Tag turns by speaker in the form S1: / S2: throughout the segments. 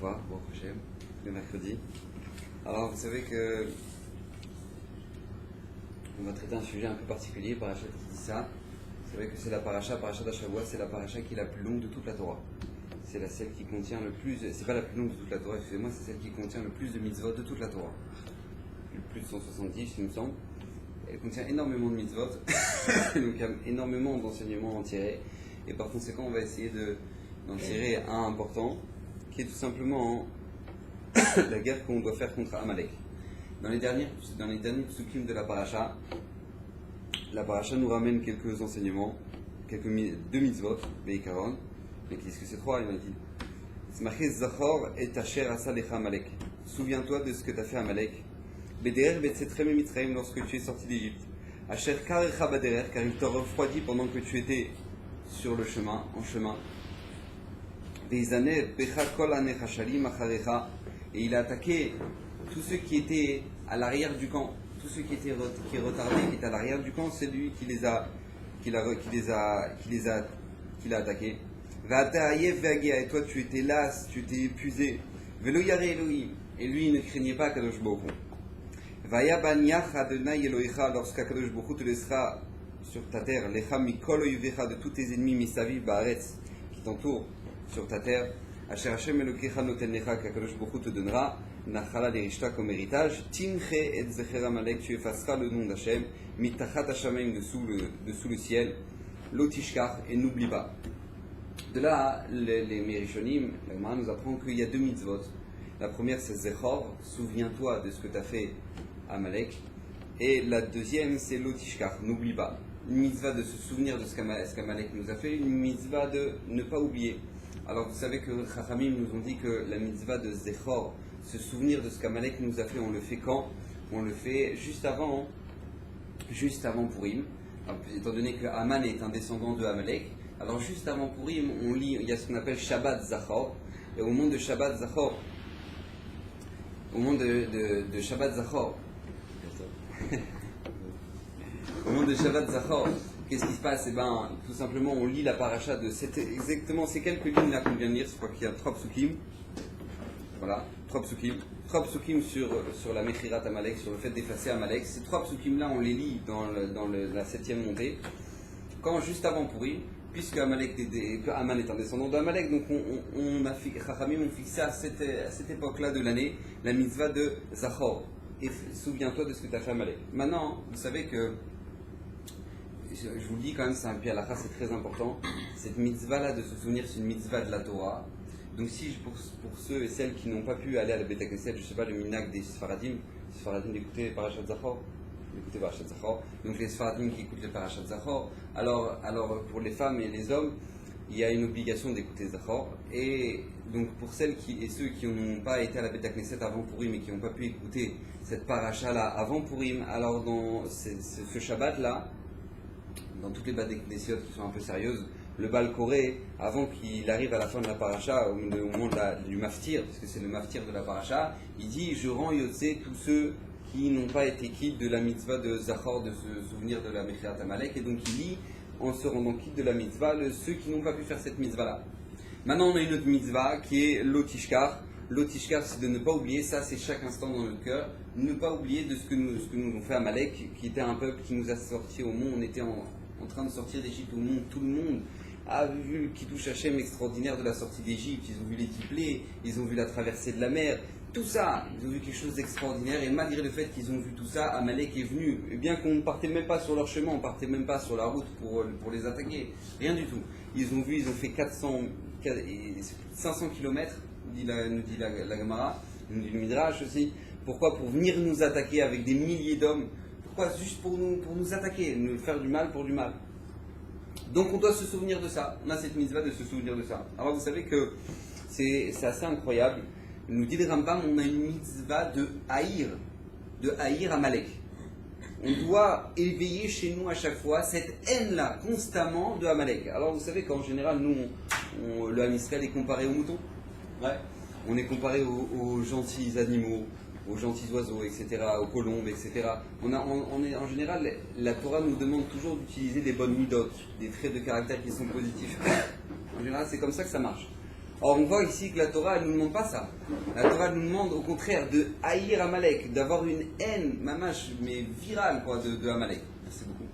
S1: fois, bon prochain, le mercredi. Alors vous savez que on va traiter un sujet un peu particulier, Parashat qui dit ça. Vous savez que c'est la Parashat d'Ashavua, c'est la Parashat qui est la plus longue de toute la Torah. C'est celle qui contient le plus, c'est pas la plus longue de toute la Torah, excusez-moi, c'est celle qui contient le plus de mitzvot de toute la Torah. Plus de 170, il me semble. Elle contient énormément de mitzvot, donc il y a énormément d'enseignements à en tirer. Et par conséquent, on va essayer d'en tirer un important, qui est tout simplement la guerre qu'on doit faire contre Amalek. Dans les derniers psukim de la paracha nous ramène quelques enseignements, deux mitzvot, Beikaron, mais qui disent que c'est trois, il m'a dit. C'est marqué Zachor et Asher asa lecha Amalek. Souviens-toi de ce que tu as fait à Amalek. Bederer betzetrem mitzrayim lorsque tu es sorti d'Égypte. Asher karecha baderer, car il t'a refroidi pendant que tu étais sur le chemin, en chemin. Veizaner becha kol anechashalim acharecha, et il a attaqué tous ceux qui étaient à l'arrière du camp, tous ceux qui étaient retardés, qui étaient à l'arrière du camp, c'est lui qui les a attaqués. Et toi tu étais las, tu étais épuisé. Velo yare Elohim, et lui il ne craignait pas Kadosh Baruch Hu. Vaya baniach Adonai Elohecha, lorsqu'Akadosh Baruch Hu te laissera sur ta terre, lecha mikol oivecha, de tous tes ennemis misaviv baaretz, qui t'entourent sur ta terre. Asher Hashem Elokecha noten lecha, qu'Akadosh Baruch Hu te donnera nachala l'erishta comme héritage. Timche et zecher Amalek, tu effaceras le nom d'Hashem, mitachat Hashamayim, dessous le ciel, lotishkar, et n'oublie pas. De là, les Mérishonim, la Gemara nous apprend qu'il y a deux mitzvot. La première c'est Zechor, souviens-toi de ce que tu as fait à Amalek. Et la deuxième c'est Lotishkar, n'oublie pas. Une mitzvah de se souvenir de ce qu'Amalek nous a fait, une mitzvah de ne pas oublier. Alors vous savez que Chachamim nous ont dit que la mitzvah de Zechor, se souvenir de ce qu'Amalek nous a fait, on le fait quand? On le fait juste avant Purim. Alors, étant donné que Aman est un descendant de Amalek, alors juste avant Purim, on lit, il y a ce qu'on appelle Shabbat Zachor, et au moment de Shabbat Zachor, au moment de Shabbat Zachor, qu'est-ce qui se passe? Eh bien, tout simplement, on lit la paracha de exactement ces quelques lignes là qu'on vient de lire. Je crois qu'il y a 3 psukim. Voilà, 3 psukim sur la Mechirat Amalek, sur le fait d'effacer Amalek. Ces 3 psukim là, on les lit dans la 7e montée. Quand juste avant Purim, puisque Aman est un descendant d'Amalek, donc Chachamim ont fixé à cette époque-là de l'année la mitzvah de Zachor. Et souviens-toi de ce que tu as fait à Amalek. Maintenant, vous savez que, je vous le dis quand même, c'est un pied à la c'est très important. Cette mitzvah-là de se souvenir, c'est une mitzvah de la Torah. Donc si pour ceux et celles qui n'ont pas pu aller à la Beth Knesset, je ne sais pas, le minag des Sfaradim d'écouter Parashat Zachor. Donc les Sfaradim qui écoutent le Parashat Zachor, alors pour les femmes et les hommes, il y a une obligation d'écouter Zachor. Et donc pour celles et ceux qui n'ont pas été à la Beth Knesset avant Purim et qui n'ont pas pu écouter cette paracha là avant Purim, alors dans ce Shabbat là, dans toutes les Beth Knesset qui sont un peu sérieuses, le Baal Koré, avant qu'il arrive à la fin de la paracha, au moment du maftir, parce que c'est le maftir de la paracha, il dit: je rends Yotzé tous ceux qui n'ont pas été quittes de la mitzvah de Zachor, de se souvenir de la Mechirat Amalek, et donc il dit, en se rendant quitte de la mitzvah, ceux qui n'ont pas pu faire cette mitzvah-là. Maintenant, on a une autre mitzvah qui est Lotishkar. Lotishkar, c'est de ne pas oublier, ça c'est chaque instant dans notre cœur, ne pas oublier de ce que nous ont fait Amalek, qui était un peuple qui nous a sortis au monde, on était en train de sortir d'Égypte au monde, tout le monde a vu Kiddush Hashem extraordinaire de la sortie d'Égypte, ils ont vu les triplés, ils ont vu la traversée de la mer, tout ça, ils ont vu quelque chose d'extraordinaire, et malgré le fait qu'ils ont vu tout ça, Amalek est venu, et bien qu'on ne partait même pas sur leur chemin, on ne partait même pas sur la route pour les attaquer, rien du tout. Ils ont fait 500 km, nous dit la Gemara, nous dit le Midrash aussi. Pourquoi? Pour venir nous attaquer avec des milliers d'hommes. Pourquoi? Juste pour nous attaquer, nous faire du mal pour du mal. Donc on doit se souvenir de ça. On a cette mitzvah de se souvenir de ça. Alors vous savez que c'est assez incroyable. Nous dit le Rambam, on a une mitzvah de haïr Amalek. On doit éveiller chez nous à chaque fois cette haine-là, constamment, de Amalek. Alors vous savez qu'en général, nous, le Ham Israël est comparé aux moutons. Ouais. On est comparé aux gentils animaux, aux gentils oiseaux, etc., aux colombes, etc. En général, la Torah nous demande toujours d'utiliser des bonnes midotes, des traits de caractère qui sont positifs. En général, c'est comme ça que ça marche. Or, on voit ici que la Torah, elle ne nous demande pas ça. La Torah nous demande au contraire de haïr Amalek, d'avoir une haine, mamache, mais virale, quoi, de Amalek. Merci beaucoup.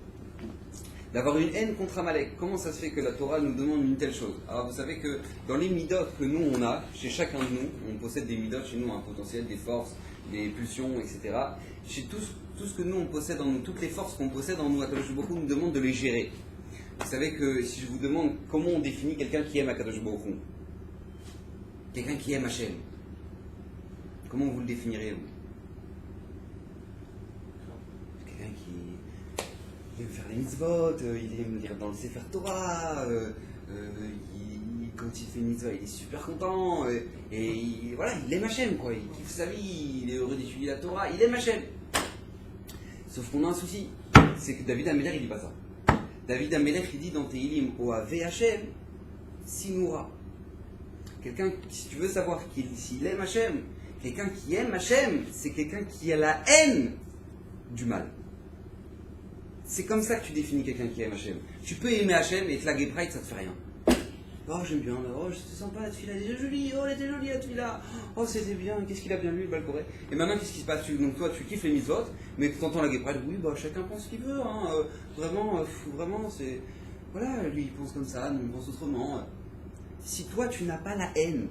S1: D'avoir une haine contre Amalek. Comment ça se fait que la Torah nous demande une telle chose? Alors, vous savez que dans les midot que nous, on a, chez chacun de nous, on possède des midot chez nous, un potentiel, des forces, des pulsions, etc. Chez tout ce que nous, on possède en nous, toutes les forces qu'on possède en nous, Akadosh Baruch Hu nous demande de les gérer. Vous savez que si je vous demande comment on définit quelqu'un qui aime Akadosh Baruch Hu, quelqu'un qui aime Hachem, comment vous le définiriez, vous? Quelqu'un qui aime faire les mitzvot, il aime lire dans le Sefer Torah, quand il fait une mitzvah, il est super content, voilà, il aime Hachem, quoi, il kiffe sa vie, il est heureux d'étudier la Torah, il aime Hachem. Sauf qu'on a un souci, c'est que David Améler, il dit pas ça. David Améler, il dit dans Tehilim, Oave Hachem, Sinura. Quelqu'un, si tu veux savoir s'il aime Hachem, quelqu'un qui aime Hachem, c'est quelqu'un qui a la haine du mal. C'est comme ça que tu définis quelqu'un qui aime Hachem. Tu peux aimer Hachem et te la Gebreit, ça te fait rien. Oh, j'aime bien, oh, c'était sympa, la tefila, elle était jolie, oh, elle était jolie, la tefila, oh, c'était bien, qu'est-ce qu'il a bien lu, le Balcoré. Et maintenant, qu'est-ce qui se passe? Donc, toi, tu kiffes les mitzvot, mais tu entends la Gebreit, oui, bah, chacun pense ce qu'il veut, hein, vraiment, c'est. Voilà, lui, il pense comme ça, nous, on pense autrement. Si toi, tu n'as pas la haine,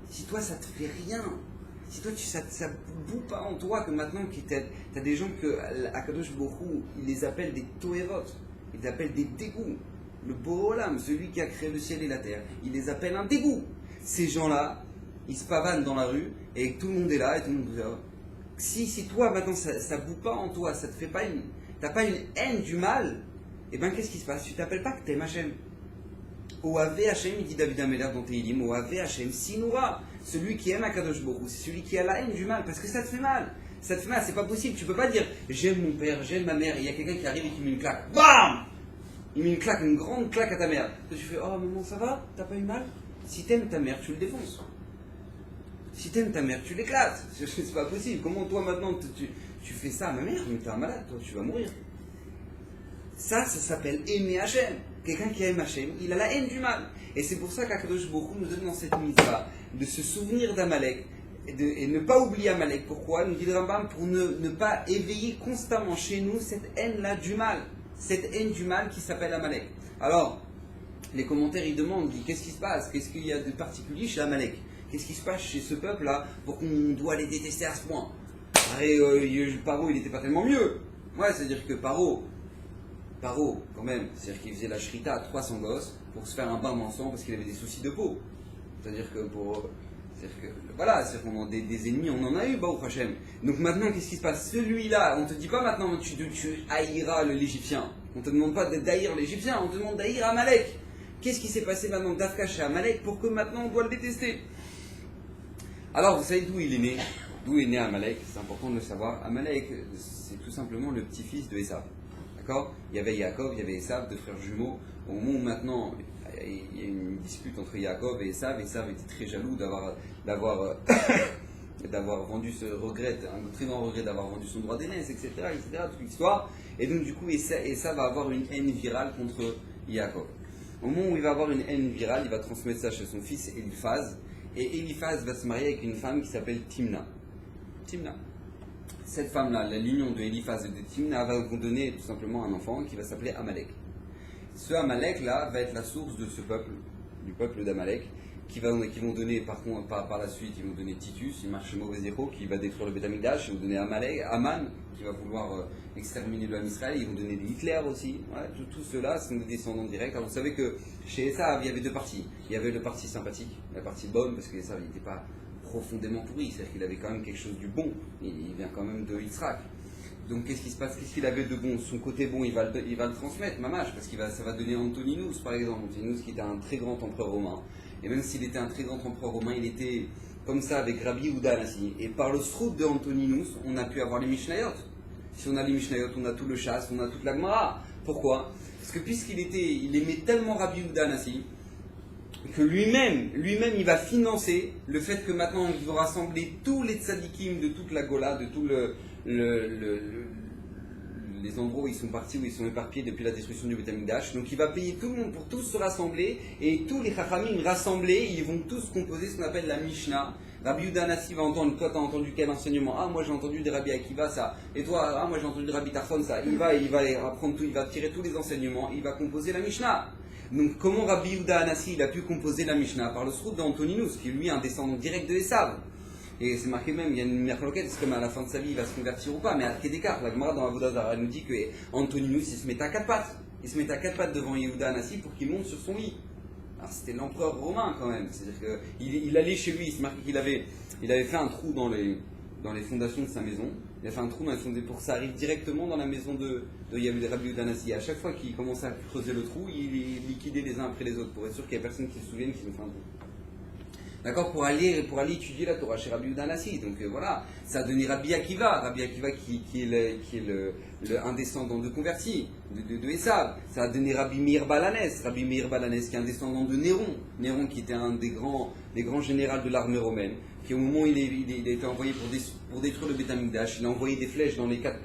S1: si toi, ça te fait rien, si toi, ça boue pas en toi, que maintenant, tu as des gens que Akadosh Baruch Hu, il les appelle des toevot, il les appelle des dégoûts. Le Boholam, celui qui a créé le ciel et la terre, il les appelle un dégoût. Ces gens-là, ils se pavanent dans la rue et tout le monde est là et tout le monde dit si toi maintenant ça boue pas en toi, ça te fait pas t'as pas une haine du mal, et bien qu'est-ce qui se passe? Tu t'appelles pas que t'aimes Hachem. Oave Hachem, il dit David Améler dans Tehilim, Oave Hachem Sinura, celui qui aime Akadosh Baruch Hu, c'est celui qui a la haine du mal, parce que ça te fait mal. Ça te fait mal, c'est pas possible. Tu peux pas dire j'aime mon père, j'aime ma mère, et il y a quelqu'un qui arrive et qui met une claque. BAM! Il met une claque, une grande claque à ta mère. Toi, tu fais oh maman, ça va? T'as pas eu mal? Si t'aimes ta mère, tu le défonces. Si t'aimes ta mère, tu l'éclates. C'est pas possible. Comment toi maintenant tu fais ça à ma mère? Mais t'es un malade, toi, tu vas mourir. Ça s'appelle aimer Hachem. Quelqu'un qui aime Hachem, il a la haine du mal. Et c'est pour ça qu'Akadosh Baruch Hu nous donne dans cette mitzvah de se souvenir d'Amalek et ne pas oublier Amalek. Pourquoi? Nous dit le Rambam, pour ne pas éveiller constamment chez nous cette haine-là du mal. Cette haine du mal qui s'appelle Amalek. Alors, les commentaires ils demandent, qu'est-ce qui se passe? Qu'est-ce qu'il y a de particulier chez Amalek? Qu'est-ce qui se passe chez ce peuple-là pour qu'on doit les détester à ce point? Paro, il n'était pas tellement mieux. Ouais, c'est-à-dire que Paro, quand même, c'est-à-dire qu'il faisait la shrita à 300 gosses pour se faire un bain mensonge parce qu'il avait des soucis de peau. C'est-à-dire que voilà, c'est-à-dire qu'on a des ennemis, on en a eu, Baruch Hashem. Donc maintenant, qu'est-ce qui se passe? Celui-là, on ne te dit pas maintenant tu haïras l'Égyptien. On ne te demande pas d'haïr l'Égyptien, on te demande d'haïr Amalek. Qu'est-ce qui s'est passé maintenant d'Afka chez Amalek pour que maintenant on doit le détester? Alors, vous savez d'où il est né? D'où est né Amalek? C'est important de le savoir. Amalek, c'est tout simplement le petit-fils de Esav. D'accord? Il y avait Yaakov, il y avait Esav, deux frères jumeaux. Au moment où maintenant il y a une dispute entre Yaakov et Esav était très jaloux d'avoir vendu ce regret, un très grand regret d'avoir vendu son droit d'aînesse, etc., toute l'histoire. Et donc du coup, Esav va avoir une haine virale contre Yaakov. Au moment où il va avoir une haine virale, il va transmettre ça chez son fils Eliphaz. Et Eliphaz va se marier avec une femme qui s'appelle Timna. Cette femme-là, l'union de Eliphaz et de Timna va vous donner tout simplement un enfant qui va s'appeler Amalek. Ce Amalek-là va être la source de ce peuple, du peuple d'Amalek, qui vont donner par la suite, ils vont donner Titus, il marche mauvais héros, qui va détruire le Beth Amikdash, ils vont donner Aman, qui va vouloir exterminer le peuple d'Israël, ils vont donner des Hitler aussi. Voilà, tout cela sont des descendants directs. Alors vous savez que chez Esav, il y avait deux parties. Il y avait le parti sympathique, la partie bonne, parce que Esav n'était pas profondément pourri, c'est-à-dire qu'il avait quand même quelque chose du bon, il vient quand même de Yitzhak. Donc qu'est-ce qui se passe? Qu'est-ce qu'il avait de bon? Son côté bon, il va le transmettre, mamash, parce que ça va donner Antoninus, par exemple. Antoninus qui était un très grand empereur romain. Et même s'il était un très grand empereur romain, il était comme ça avec Rabbi Yehuda Anassi. Et par le srout de Antoninus, on a pu avoir les Mishnayot. Si on a les Mishnayot, on a tout le chasse, on a toute la Gemara. Pourquoi? Parce que il aimait tellement Rabbi Yehuda Anassi que lui-même, il va financer le fait que maintenant il va rassembler tous les tzadikim de toute la Gola, de tout les endroits où ils sont partis, où ils sont éparpillés depuis la destruction du Beth Amikdash. Donc il va payer tout le monde pour tous se rassembler, et tous les Chachamim rassemblés, ils vont tous composer ce qu'on appelle la Mishnah. Rabbi Yehuda Hanassi va entendre, toi t'as entendu quel enseignement? Ah, moi j'ai entendu de Rabbi Akiva ça, et toi, ah, moi j'ai entendu de Rabbi Tarfon ça. Il va apprendre tout, il va tirer tous les enseignements, il va composer la Mishnah. Donc comment Rabbi Yehuda Hanassi il a pu composer la Mishnah? Par le srout d'Antoninus, qui lui est un descendant direct de Esav. Et c'est marqué même, il y a une merloquette, c'est comme à la fin de sa vie il va se convertir ou pas, mais à Kedekar, la Gemara dans Avodah Zarah nous dit que Antoninus il se mettait à quatre pattes. Il se mettait à quatre pattes devant Yehuda Hanassi pour qu'il monte sur son lit. Alors c'était l'empereur romain quand même, c'est-à-dire qu'il allait chez lui, il se marquait qu'il avait fait un trou dans les fondations de sa maison, il a fait un trou dans les fondations pour que ça arrive directement dans la maison de Rabbi Yehuda Hanassi. À chaque fois qu'il commençait à creuser le trou, il les liquidait les uns après les autres pour être sûr qu'il n'y a personne qui se souvienne qu'ils ont fait un trou. D'accord, pour aller étudier la Torah chez Rabbi Yehuda Hanassi. Donc voilà, ça a donné Rabbi Akiva qui est un descendant de converti, de Esav. Ça a donné Rabbi Meir Baal Hanès qui est un descendant de Néron qui était un des grands généraux de l'armée romaine, qui au moment où il a été envoyé pour détruire le Beth Amikdash, il a envoyé des flèches dans les quatre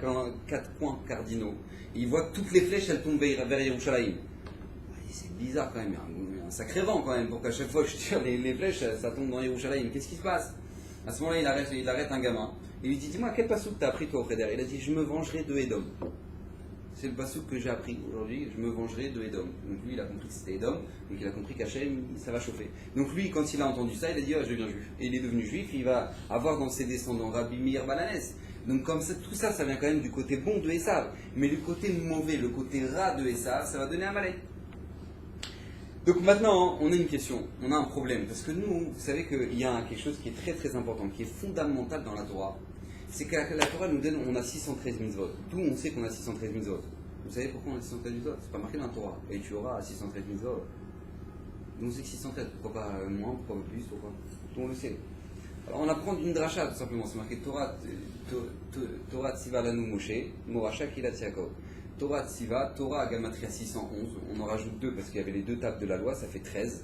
S1: coins cardinaux. Et il voit que toutes les flèches elles tombent vers Yerushalayim. C'est bizarre quand même, il y a un sacré vent quand même, pour qu'à chaque fois que je tire les flèches, ça tombe dans Yerushalayim. Qu'est-ce qui se passe? À ce moment-là, il arrête un gamin. Il lui dit, dis-moi, quel passouk t'as appris toi au Freder? Il a dit, je me vengerai de Edom. C'est le passouk que j'ai appris aujourd'hui, je me vengerai de Edom. Donc lui, il a compris que c'était Edom, donc il a compris qu'Hachem, ça va chauffer. Donc lui, quand il a entendu ça, il a dit, je deviens juif. Et il est devenu juif, il va avoir dans ses descendants Rabbi Meir Baal Hanès. Donc comme ça, tout ça, ça vient quand même du côté bon de Esav. Mais le côté mauvais, le côté rat de Esav, ça va donner Amalek. Donc maintenant, on a une question, on a un problème, parce que nous, vous savez qu'il y a quelque chose qui est très très important, qui est fondamental dans la Torah, c'est que la Torah nous donne, on a 613 mitzvot. D'où on sait qu'on a 613 mitzvot. Vous savez pourquoi on a 613 mitzvot? C'est pas marqué dans la Torah. Et tu auras 613 mitzvot. Donc on sait que 613, pourquoi pas moins, pourquoi pas plus, pourquoi? Tout on le sait. Alors on apprend d'une dracha, tout simplement, c'est marqué Torah Tziva Lanu Moshe, Moracha Kilat Yaakov. Torah Tziva, Torah Gamatria 611, on en rajoute 2 parce qu'il y avait les deux tables de la loi, ça fait 13.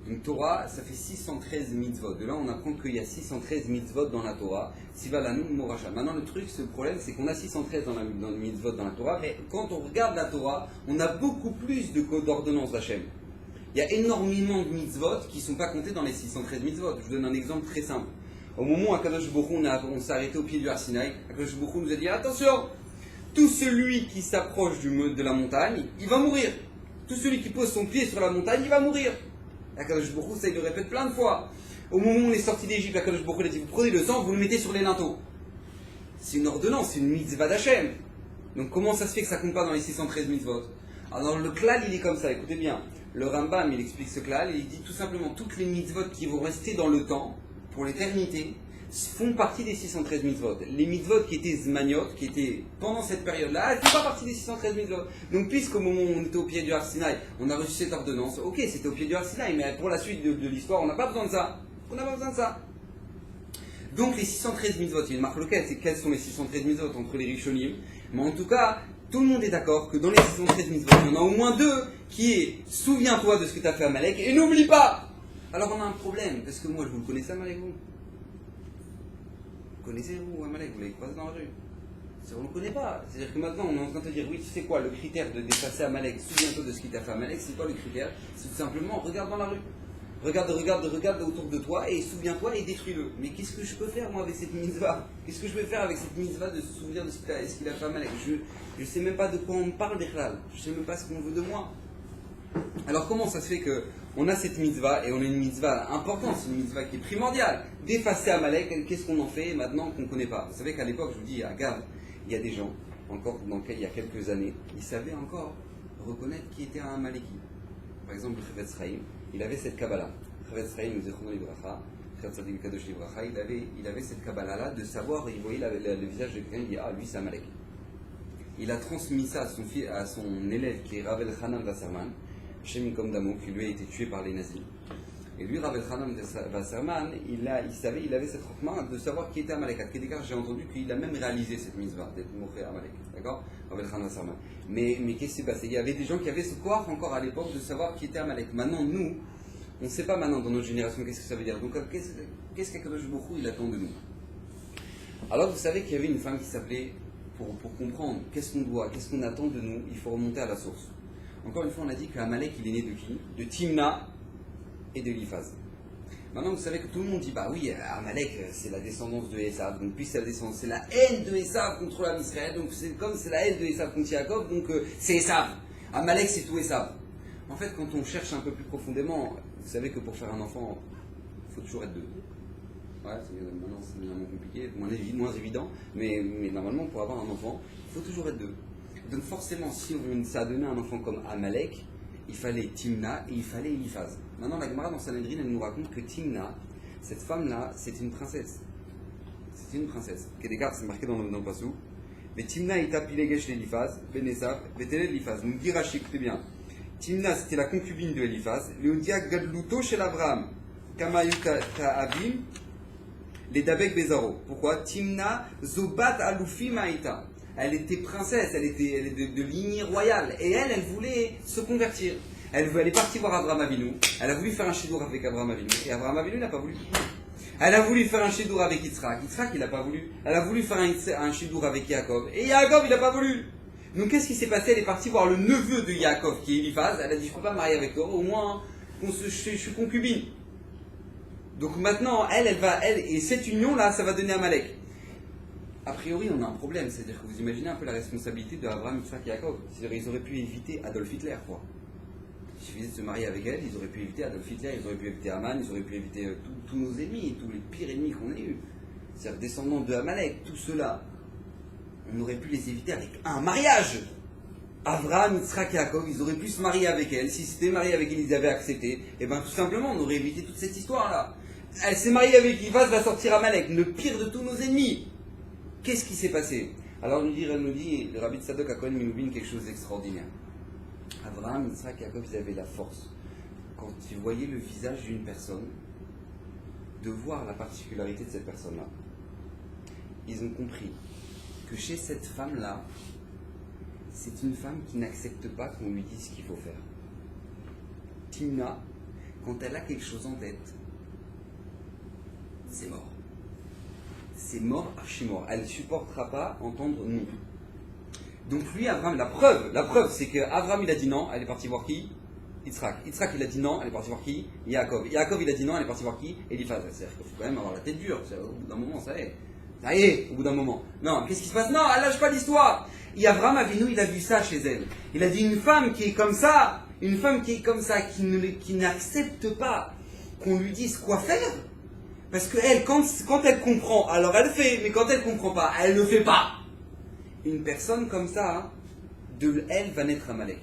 S1: Donc Torah, ça fait 613 mitzvot. De là, on apprend qu'il y a 613 mitzvot dans la Torah. Tziva Lanu Moracha. Maintenant, le truc, ce problème, c'est qu'on a 613 dans le mitzvot dans la Torah, mais quand on regarde la Torah, on a beaucoup plus d'ordonnances d'Hachem. Il y a énormément de mitzvot qui ne sont pas comptés dans les 613 mitzvot. Je vous donne un exemple très simple. Au moment où Akadosh Baruch Hu, on s'est arrêté au pied du Har Sinaï, Akadosh Baruch Hu nous a dit attention, tout celui qui s'approche de la montagne, il va mourir. Tout celui qui pose son pied sur la montagne, il va mourir. Akadosh Baruch Hu, ça il le répète plein de fois. Au moment où on est sorti d'Égypte, Akadosh Baruch Hu a dit vous prenez le sang, vous le mettez sur les linteaux. C'est une ordonnance, c'est une mitzvah d'Hachem. Donc comment ça se fait que ça ne compte pas dans les 613 mitzvot? Alors le klal il est comme ça, écoutez bien. Le Rambam il explique ce klal et il dit tout simplement toutes les mitzvot qui vont rester dans le temps, pour l'éternité, font partie des 613 mitzvot. Les mitzvot qui étaient zmaniot, qui étaient pendant cette période-là, elles ne font pas partie des 613 mitzvot. Donc puisqu'au moment où on était au pied du Har Sinaï, on a reçu cette ordonnance, ok c'était au pied du Har Sinaï, mais pour la suite de l'histoire on n'a pas besoin de ça. On n'a pas besoin de ça. Donc les 613 mitzvot, il y a une marque locale, c'est quels sont les 613 mitzvot entre les Rishonim. Mais en tout cas, tout le monde est d'accord que dans les 613 mitzvot, il y en a au moins deux qui est souviens-toi de ce que tu as fait à Amalek et n'oublie pas. Alors on a un problème, parce que moi je vous le connaissez Amalek, vous connaissez-vous Amalek, vous l'avez croisé dans la rue? On ne le connaît pas. C'est-à-dire que maintenant on est en train de te dire oui, tu sais quoi, le critère de dépasser Amalek, souviens-toi de ce qu'il t'a fait à Amalek, c'est quoi le critère? C'est tout simplement regarde dans la rue. Regarde autour de toi et souviens-toi et détruis-le. Mais qu'est-ce que je peux faire moi avec cette mitzvah? Qu'est-ce que je peux faire avec cette mitzvah de se souvenir de ce qu'il a fait à Amalek? Je ne sais même pas de quoi on me parle d'Echlal. Je ne sais même pas ce qu'on veut de moi. Alors comment ça se fait qu'on a cette mitzvah et on a une mitzvah importante, c'est une mitzvah qui est primordiale, d'effacer Amalek? Qu'est-ce qu'on en fait maintenant qu'on ne connaît pas? Vous savez qu'à l'époque, je vous dis, à Gav, il y a des gens, encore il y a quelques années, ils savaient encore reconnaître qui était un Amaleki. Par exemple, le Chavetz Chaim, il avait cette Kabbalah. Chavetz Chaim, Zechrono Libracha, Chavetz Tzadik Kadosh Libracha, il avait cette Kabbalah-là de savoir, il voyait le visage de quelqu'un, il dit, ah, lui c'est Amalek. Il a transmis ça à son élève qui est Ravel Hanan Wasserman, Shem Yikom Damo, qui lui a été tué par les nazis. Et lui, Ravel Hanan Wasserman, il avait cette chokma de savoir qui était Amalek. À Kedekar, j'ai entendu qu'il a même réalisé cette mitzvah d'être moché Amalek. D'accord? Ravel Hanan Wasserman. Mais qu'est-ce qui s'est passé? Il y avait des gens qui avaient ce pouvoir encore à l'époque de savoir qui était Amalek. Maintenant, nous, on ne sait pas maintenant dans notre génération qu'est-ce que ça veut dire. Donc, qu'est-ce qu'Akadosh Baruch Hu il attend de nous? Alors, vous savez qu'il y avait une femme qui s'appelait pour comprendre qu'est-ce qu'on attend de nous, il faut remonter à la source. Encore une fois, on a dit qu'Amalek, il est né de qui? De Timna et de Eliphaz. Maintenant, vous savez que tout le monde dit, bah oui, Amalek, c'est la descendance de Esav, donc puis c'est la haine de Esav contre l'âme Israël, donc c'est la haine de Esav contre Yaakov, donc c'est Esav. Amalek, c'est tout Esav. En fait, quand on cherche un peu plus profondément, vous savez que pour faire un enfant, il faut toujours être deux. Ouais, maintenant c'est évidemment compliqué, moins évident, mais normalement pour avoir un enfant, il faut toujours être deux. Donc forcément, si ça a donné un enfant comme Amalek, il fallait Timna et il fallait Eliphaz. Maintenant la Gemara dans Sanhedrin, elle nous raconte que Timna, cette femme-là, c'est une princesse. C'est une princesse. Kedekar, c'est marqué dans le passou. Mais Timna est apilegesh l'Eliphaz, Benesav, Betele l'Eliphaz. Donc dit Rashi, écoutez bien. Timna, c'était la concubine de Eliphaz. Léodia Gadluto chez l'Abraham. Kamayuta Abim. Les Dabek Bezaro. Pourquoi? Timna Zobat Alufi Maïta. Elle était princesse, elle était de lignée royale. Et elle voulait se convertir. Elle est partie voir Abraham Avinu. Elle a voulu faire un chidour avec Abraham Avinu. Et Abraham Avinu n'a pas voulu. Elle a voulu faire un chidour avec Yitzhak. Yitzhak, il n'a pas voulu. Elle a voulu faire un chidour avec Yaakov. Et Yaakov, il n'a pas voulu. Donc qu'est-ce qui s'est passé? Elle est partie voir le neveu de Yaakov, qui est Eliphaz. Elle a dit, je ne peux pas me marier avec toi. Au moins, je suis concubine. Donc maintenant, elle et cette union-là, ça va donner Amalek. A priori, on a un problème, c'est-à-dire que vous imaginez un peu la responsabilité de Abraham, Yitzhak et Yaakov. Ils auraient pu éviter Adolf Hitler, quoi. Il suffisait de se marier avec elle, ils auraient pu éviter Adolf Hitler, ils auraient pu éviter Haman, ils auraient pu éviter tous nos ennemis, tous les pires ennemis qu'on ait eus. C'est-à-dire descendants de Amalek, tout cela, on aurait pu les éviter avec un mariage. Abraham, Yitzhak et Yaakov, ils auraient pu se marier avec elle. Si c'était marié avec elle, ils avaient accepté. Et bien tout simplement, on aurait évité toute cette histoire-là. Elle s'est mariée avec Eliphaz, va sortir Amalek, le pire de tous nos ennemis. Qu'est-ce qui s'est passé? Alors elle nous dit, le Rabbi Tzadok a connu Minoubin quelque chose d'extraordinaire. Abraham, Yitzhak et Yaakov, ils avaient la force, quand ils voyaient le visage d'une personne, de voir la particularité de cette personne-là. Ils ont compris que chez cette femme-là, c'est une femme qui n'accepte pas qu'on lui dise ce qu'il faut faire. Timna, quand elle a quelque chose en tête, c'est mort. C'est mort, archi-mort. Elle ne supportera pas entendre non. Donc lui, Abraham, la preuve, c'est qu'Abraham, il a dit non, elle est partie voir qui? Yitzhak. Yitzhak, il a dit non, elle est partie voir qui? Yaakov. Yaakov, il a dit non, elle est partie voir qui? Eliphaz. C'est-à-dire qu'il faut quand même avoir la tête dure. Au bout d'un moment, ça y est. Ça y est, au bout d'un moment. Non, qu'est-ce qui se passe? Non, elle lâche pas l'histoire. Et Abraham Avinu, il a vu ça chez elle. Il a dit une femme qui est comme ça, qui n'accepte pas qu'on lui dise quoi faire. Parce qu'elle, quand elle comprend, alors elle fait, mais quand elle comprend pas, elle ne fait pas. Une personne comme ça, de elle va naître Amalek.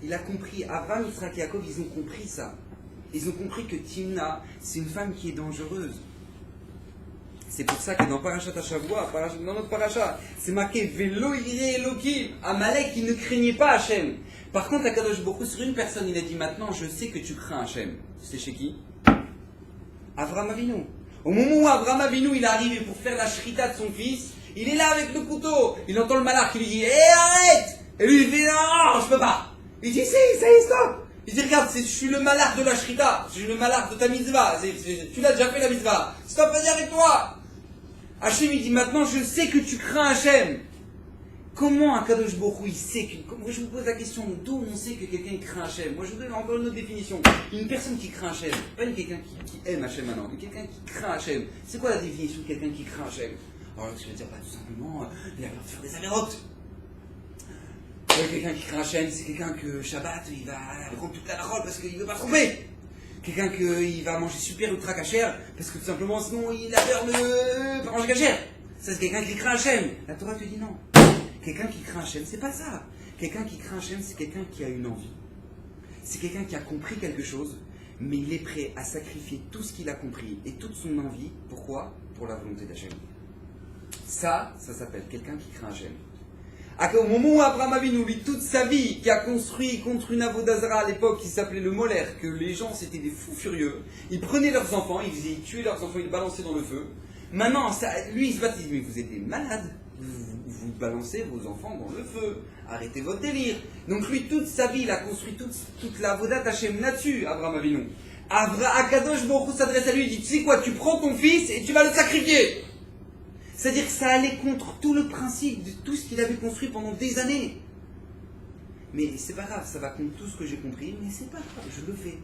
S1: Il a compris, Abraham, Yitzhak et Yaakov, ils ont compris ça. Ils ont compris que Timna, c'est une femme qui est dangereuse. C'est pour ça que dans Parashat Hashavua, dans notre Parashat, c'est marqué Velo Yireh Elokim. Amalek, il ne craignait pas Hachem. Par contre, Akadosh Baruch Hu, sur une personne, il a dit maintenant, je sais que tu crains Hachem. C'est chez qui? Abraham Avinu. Au moment où Abraham Avinu il est arrivé pour faire la shrita de son fils, il est là avec le couteau. Il entend le malach qui lui dit arrête! Et lui il dit non, je peux pas. Il dit si, ça y est, stop. Il dit regarde, je suis le malach de la shrita, je suis le malach de ta mitzvah. Tu l'as déjà fait la mitzvah. Stop, vas-y avec toi. Hachem il dit maintenant je sais que tu crains Hachem. Comment un Kadosh Baruch Hu il sait que... Moi je vous pose la question, d'où on sait que quelqu'un craint Hachem? Moi je vous donne encore une autre définition. Une personne qui craint Hachem, pas quelqu'un qui aime Hachem maintenant, mais quelqu'un qui craint Hachem. C'est quoi la définition de quelqu'un qui craint Hachem? Alors je vais dire, tout simplement, il a peur de faire des avérotes. Quelqu'un qui craint Hachem, c'est quelqu'un que Shabbat, il va prendre toute la parole parce qu'il ne veut pas tromper. Quelqu'un qui va manger super ultra cachère, parce que tout simplement sinon il a peur de pas manger cachère. Ça c'est quelqu'un qui craint Hachem. La Torah te dit non. Quelqu'un qui craint Hachem, c'est pas ça. Quelqu'un qui craint Hachem, c'est quelqu'un qui a une envie. C'est quelqu'un qui a compris quelque chose, mais il est prêt à sacrifier tout ce qu'il a compris et toute son envie. Pourquoi? Pour la volonté d'Hachem. Ça s'appelle quelqu'un qui craint Hachem. Au moment où Abraham Avinu, lui, toute sa vie, qui a construit contre une avodazara à l'époque qui s'appelait le Moler, que les gens c'était des fous furieux, ils prenaient leurs enfants, ils tuaient leurs enfants, ils les balançaient dans le feu. Maintenant, lui il se bat, il dit mais vous êtes des malades. Vous balancez vos enfants dans le feu. Arrêtez votre délire. Donc lui, toute sa vie, il a construit toute la Avodat Hashem là-dessus, Abraham Avinu. Akadosh Baruch Hu s'adresse à lui, il dit, tu sais quoi, tu prends ton fils et tu vas le sacrifier. C'est-à-dire que ça allait contre tout le principe de tout ce qu'il avait construit pendant des années. Mais c'est pas grave, ça va contre tout ce que j'ai compris, mais c'est pas grave, je le fais.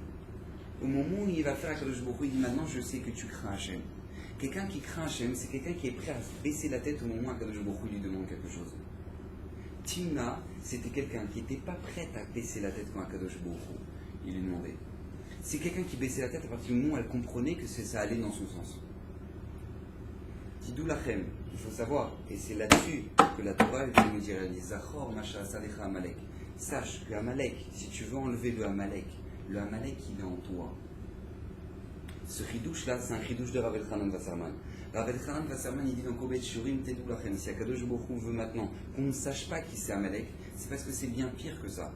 S1: Au moment où il va faire Akadosh Baruch Hu, il dit maintenant je sais que tu crains Hachem. Quelqu'un qui craint Hachem, c'est quelqu'un qui est prêt à baisser la tête au moment où Akadosh Baruch Hu lui demande quelque chose. Timna, c'était quelqu'un qui n'était pas prêt à baisser la tête quand Akadosh Baruch Hu, il lui demandait. C'est quelqu'un qui baissait la tête à partir du moment où elle comprenait que ça allait dans son sens. Tidou lachem, il faut savoir, et c'est là-dessus que la Torah vient nous dire, Zachor Masha Salecha Amalek. Sache que Amalek, si tu veux enlever le Amalek il est en toi. Ce chidouche là, c'est un chidouche de Rav Elchanan Wasserman. Rav Elchanan Wasserman, il dit dans Kobet Shurim Tedou Lachem, si Akadosh Baruch Hu veut maintenant qu'on ne sache pas qui c'est Amalek, c'est parce que c'est bien pire que ça.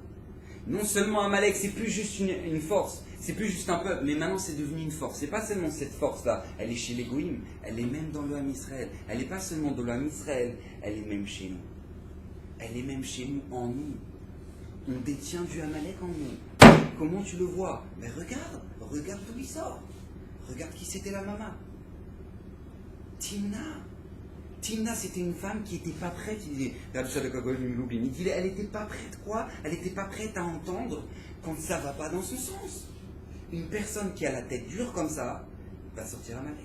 S1: Non seulement Amalek, c'est plus juste une force, c'est plus juste un peuple, mais maintenant c'est devenu une force. C'est pas seulement cette force-là, elle est chez les Goïm, elle est même dans le Ham Israël. Elle n'est pas seulement dans le Ham Israël, elle est même chez nous. Elle est même chez nous, en nous. On détient du Amalek en nous. Comment tu le vois? Mais regarde d'où il sort. Regarde qui c'était la maman. Timna, c'était une femme qui n'était pas prête. Il disait, il dit, elle n'était pas prête quoi? Elle n'était pas prête à entendre quand ça ne va pas dans son sens. Une personne qui a la tête dure comme ça va sortir Amalek.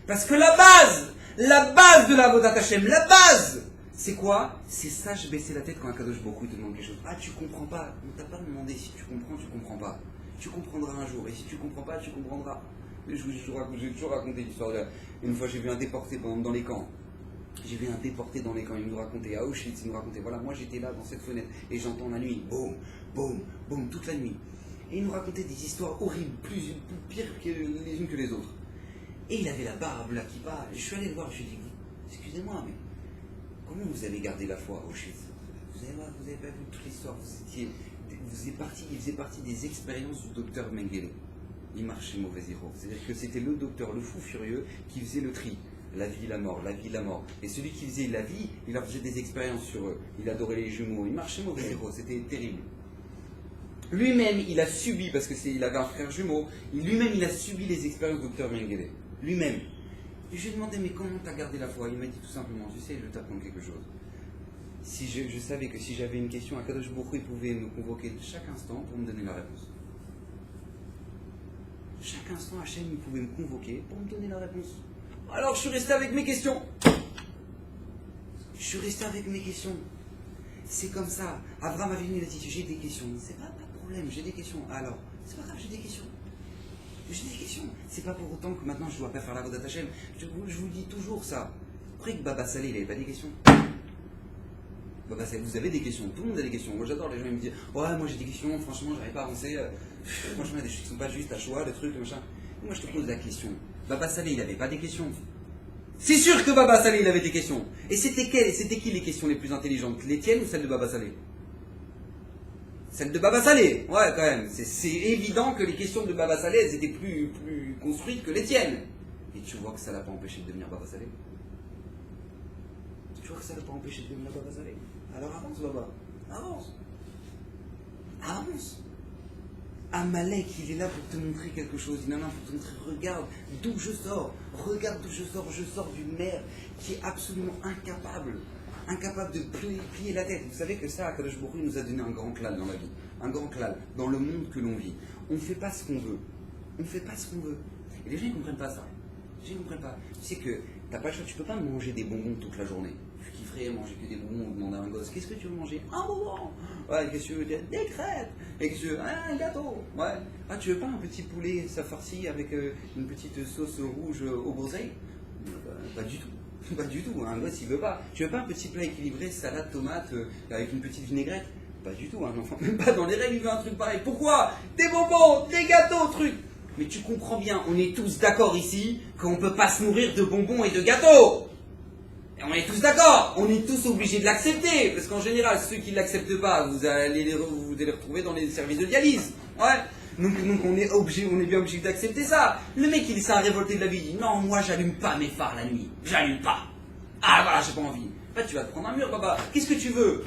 S1: Parce que la base de la Avodat Hashem, la base, c'est quoi? C'est sache baisser la tête quand Akadosh Baruch Hu te demande quelque chose. Ah, tu comprends pas. On t'a pas demandé si tu comprends, tu comprends pas. Tu comprendras un jour. Et si tu comprends pas, tu comprendras. J'ai toujours raconté l'histoire de... Une fois, j'ai vu un déporté dans les camps. Il nous racontait à Auschwitz, il nous racontait, voilà, moi j'étais là dans cette fenêtre et j'entends la nuit, boum, boum, boum, toute la nuit. Et il nous racontait des histoires horribles, plus pires les unes que les autres. Et il avait la barbe, la kippa. Je suis allé le voir, je lui ai dit, excusez-moi, mais comment vous avez gardé la foi à Auschwitz? Vous avez pas vu toute l'histoire, il faisait partie des expériences du docteur Mengele. Il marchait mauvais héros. C'est-à-dire que c'était le docteur, le fou furieux, qui faisait le tri. La vie, la mort, la vie, la mort. Et celui qui faisait la vie, il leur faisait des expériences sur eux. Il adorait les jumeaux. Il marchait mauvais héros. C'était terrible. Lui-même, il a subi, parce qu'il avait un frère jumeau, lui-même, il a subi les expériences du docteur Mengele. Lui-même. Et je lui ai demandé, mais comment t'as gardé la foi? Il m'a dit tout simplement, tu sais, je vais t'apprendre quelque chose. Si je savais que si j'avais une question, Akadosh Baruch Hu, il pouvait me convoquer chaque instant pour me donner la réponse. Chaque instant, Hachem, il pouvait me convoquer pour me donner la réponse. Alors je suis resté avec mes questions. C'est comme ça. Abraham avait venu, il a dit, j'ai des questions. C'est pas de problème, j'ai des questions. Alors, c'est pas grave, j'ai des questions. C'est pas pour autant que maintenant je dois pas faire la Avodat Hashem. Je vous dis toujours ça. Vous croyez que Baba Saleh, il avait pas des questions? Baba Saleh, vous avez des questions. Tout le monde a des questions. Moi j'adore les gens, ils me disent, ouais, moi j'ai des questions, franchement, j'arrive pas à avancer. Franchement, il y a des choses qui sont pas justes, la choix, le truc, le machin. Moi je te pose la question. Baba Saleh, il avait pas des questions. C'est sûr que Baba Saleh, il avait des questions. Et c'était qui les questions les plus intelligentes? Les tiennes ou celles de Baba Saleh? Celles de Baba Saleh, ouais, quand même. C'est évident que les questions de Baba Saleh, elles étaient plus construites que les tiennes. Et tu vois que ça l'a pas empêché de devenir Baba Saleh. Alors avance, Baba. Avance. Amalek, il est là pour te montrer quelque chose. Il est là pour te montrer, regarde d'où je sors. Je sors d'une mère qui est absolument incapable de plier la tête. Vous savez que ça, Akadosh Baruch Hu nous a donné un grand klal dans la vie. Un grand klal dans le monde que l'on vit. On ne fait pas ce qu'on veut. Et les gens ne comprennent pas ça. Tu sais que t'as pas le choix, tu peux pas manger des bonbons toute la journée. Tu kifferais manger que des bonbons ou demander à un gosse, qu'est-ce que tu veux manger? Un bonbon. Ouais, qu'est-ce que tu veux? Des crêpes. Et que tu veux? Un gâteau. Ouais. Ah, tu veux pas un petit poulet farci avec une petite sauce rouge au groseille? Pas du tout. Pas du tout, un gosse il veut pas. Tu veux pas un petit plat équilibré, salade, tomate, avec une petite vinaigrette? Pas du tout, un enfant, même pas dans les règles, il veut un truc pareil. Pourquoi? Des bonbons, des gâteaux, trucs. Mais tu comprends bien, on est tous d'accord ici qu'on ne peut pas se nourrir de bonbons et de gâteaux. Et on est tous d'accord, on est tous obligés de l'accepter. Parce qu'en général, ceux qui ne l'acceptent pas, vous allez les retrouver dans les services de dialyse. Ouais. Donc on est bien obligé d'accepter ça. Le mec, il s'est révolté de la vie, il dit non, moi j'allume pas mes phares la nuit. J'allume pas. Ah voilà, j'ai pas envie. Bah, tu vas te prendre un mur, Baba. Qu'est-ce que tu veux?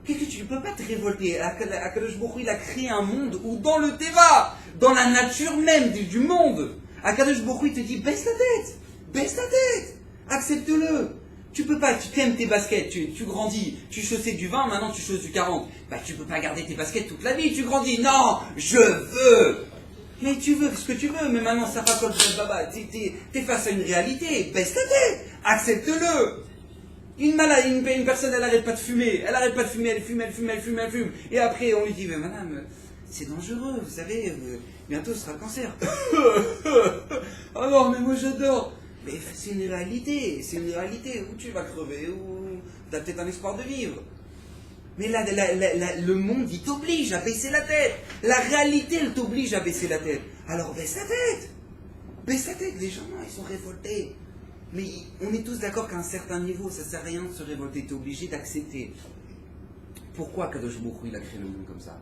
S1: Tu ne peux pas te révolter. Akadosh Baruch Hu, il a créé un monde où dans le Teva, dans la nature même du monde, Akadosh Baruch Hu, il te dit baisse la tête. baisse ta tête, accepte-le. Tu peux pas, tu t'aimes tes baskets, tu grandis, tu chaussais du 20, maintenant tu chausses du 40. Bah tu peux pas garder tes baskets toute la vie, tu grandis. Non, je veux. Mais tu veux ce que tu veux, mais maintenant ça racole baba, t'es face à une réalité, baisse ta tête, accepte-le. Une personne, elle arrête pas de fumer, elle fume. Et après, on lui dit, mais madame, c'est dangereux, vous savez, bientôt ce sera le cancer. Ah non, mais moi j'adore. Mais c'est une réalité, où tu vas crever, ou tu as peut-être un espoir de vivre. Mais là, le monde, il t'oblige à baisser la tête. La réalité, elle t'oblige à baisser la tête. Alors baisse la tête. Baisse la tête, les gens, ils sont révoltés. Mais on est tous d'accord qu'à un certain niveau, ça ne sert à rien de se révolter. Tu es obligé d'accepter. Pourquoi Kadosh Baruch Hu, il a créé le monde comme ça?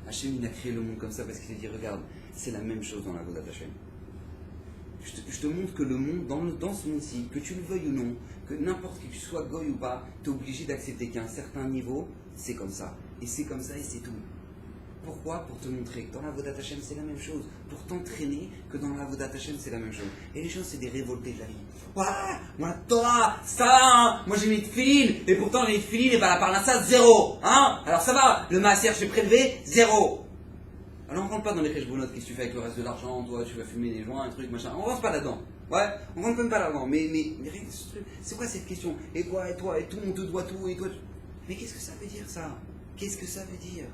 S1: Hachem, il a créé le monde comme ça parce qu'il a dit, regarde, c'est la même chose dans la Vodat Hachem. Je te montre que le monde, dans ce monde-ci, que tu le veuilles ou non, que n'importe qui tu sois goy ou pas, tu es obligé d'accepter qu'à un certain niveau, c'est comme ça. Et c'est comme ça et c'est tout. Pourquoi? Pour te montrer que dans la Vodat Hachem, c'est la même chose. Pour t'entraîner que dans la Vodat Hachem, c'est la même chose. Et les gens, c'est des révoltés de la vie. Ouais, moi la Torah, ça va, hein. Moi j'ai mis de filines, et pourtant j'ai mis de filines, et bah la parnassa, 0. Hein? Alors ça va, le maaser, j'ai prélevé, 0. Alors on ne rentre pas dans les cheshbonotes, qu'est-ce que tu fais avec le reste de l'argent, toi tu vas fumer des joints, un truc, machin. On ne rentre pas là-dedans. Ouais, on rentre même pas là-dedans. Mais c'est quoi cette question? Et quoi, et toi, et tout, on te doit tout, et toi. Mais qu'est-ce que ça veut dire ça? Qu'est-ce que ça veut dire?